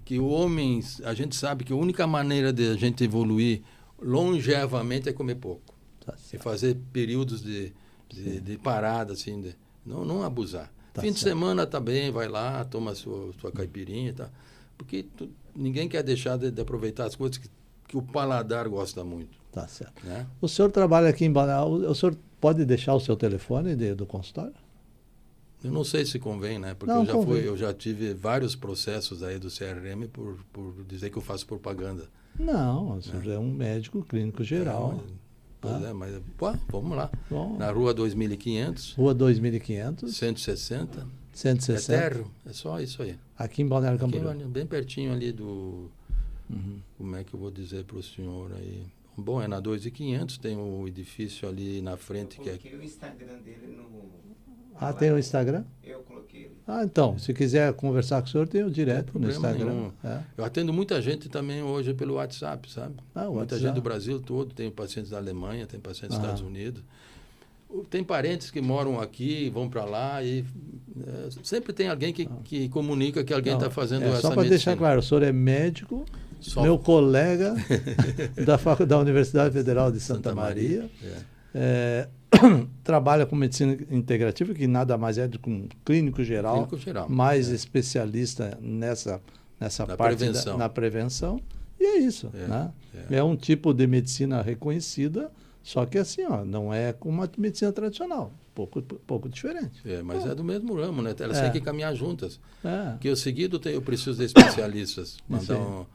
Speaker 2: Que o homem, a gente sabe que a única maneira de a gente evoluir longevamente é comer pouco. E fazer períodos de parada, assim, não abusar. Fim de semana tá bem, vai lá, toma sua caipirinha, tá? Porque ninguém quer deixar de aproveitar as coisas que o paladar gosta muito.
Speaker 1: Tá certo.
Speaker 2: Né?
Speaker 1: O senhor trabalha aqui em Balneário, o senhor pode deixar o seu telefone do consultório?
Speaker 2: Eu não sei se convém, né? Porque eu já tive vários processos aí do CRM por dizer que eu faço propaganda.
Speaker 1: Não, o senhor é um médico clínico geral.
Speaker 2: Mas vamos lá.
Speaker 1: Bom.
Speaker 2: Na rua 2500.
Speaker 1: Rua 2500.
Speaker 2: 160.
Speaker 1: 160.
Speaker 2: É térreo, é só isso aí.
Speaker 1: Aqui em Balneário Camboriú.
Speaker 2: Bem pertinho ali do... Como é que eu vou dizer para o senhor aí? Bom, é na 2500, tem o edifício ali na frente.
Speaker 3: Eu coloquei o Instagram dele no...
Speaker 1: tem o Instagram?
Speaker 3: Eu coloquei ele.
Speaker 1: Então, se quiser conversar com o senhor, tem o direto no Instagram.
Speaker 2: Eu atendo muita gente também hoje pelo WhatsApp, sabe? Muita gente do Brasil todo, tem pacientes da Alemanha, tem pacientes dos Estados Unidos. Tem parentes que moram aqui, vão para lá e sempre tem alguém que comunica que alguém está fazendo essa medicina.
Speaker 1: Só para deixar claro, o senhor é médico, meu colega da Universidade Federal de Santa Maria. Trabalha com medicina integrativa, que nada mais é do que um clínico geral, mais especialista nessa parte na prevenção. E é isso. É um tipo de medicina reconhecida, só que assim, não é como uma medicina tradicional, pouco diferente.
Speaker 2: Mas é do mesmo ramo, né? Elas têm que caminhar juntas. Porque eu seguido eu preciso de especialistas, mandar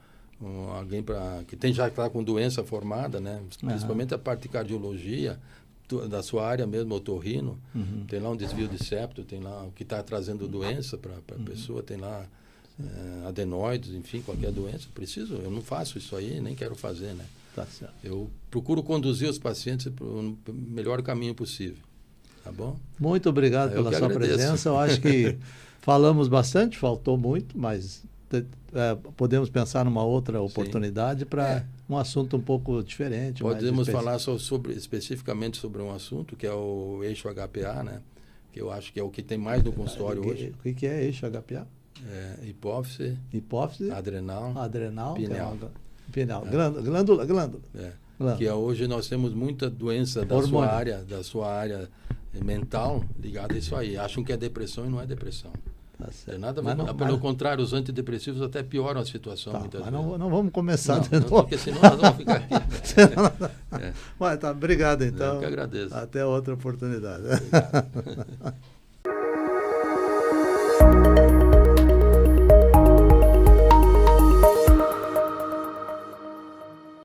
Speaker 2: alguém que já está com doença formada, né? Principalmente a parte de cardiologia, da sua área mesmo, otorrino, tem lá um desvio de septo, tem lá o que está trazendo doença para a pessoa, tem lá adenoides, enfim, qualquer doença. Eu não faço isso aí, nem quero fazer, né?
Speaker 1: Tá certo.
Speaker 2: Eu procuro conduzir os pacientes para o melhor caminho possível. Tá bom?
Speaker 1: Muito obrigado pela sua presença. Eu acho que falamos bastante, faltou muito, mas podemos pensar numa outra oportunidade para um assunto um pouco diferente.
Speaker 2: Podemos falar especificamente sobre um assunto que é o eixo HPA, né? Que eu acho que é o que tem mais no consultório hoje.
Speaker 1: O que é eixo HPA?
Speaker 2: Hipófise, adrenal,
Speaker 1: pineal, glândula.
Speaker 2: Que hoje nós temos muita doença da sua área mental ligada a isso aí. Acham que é depressão e não é depressão.
Speaker 1: Tá certo.
Speaker 2: Nada pelo contrário, os antidepressivos até pioram a situação muitas vezes.
Speaker 1: Não vamos começar de novo.
Speaker 2: Porque senão nós vamos ficar aqui.
Speaker 1: Mas obrigado então.
Speaker 2: Eu que agradeço.
Speaker 1: Até outra oportunidade.
Speaker 2: Obrigado.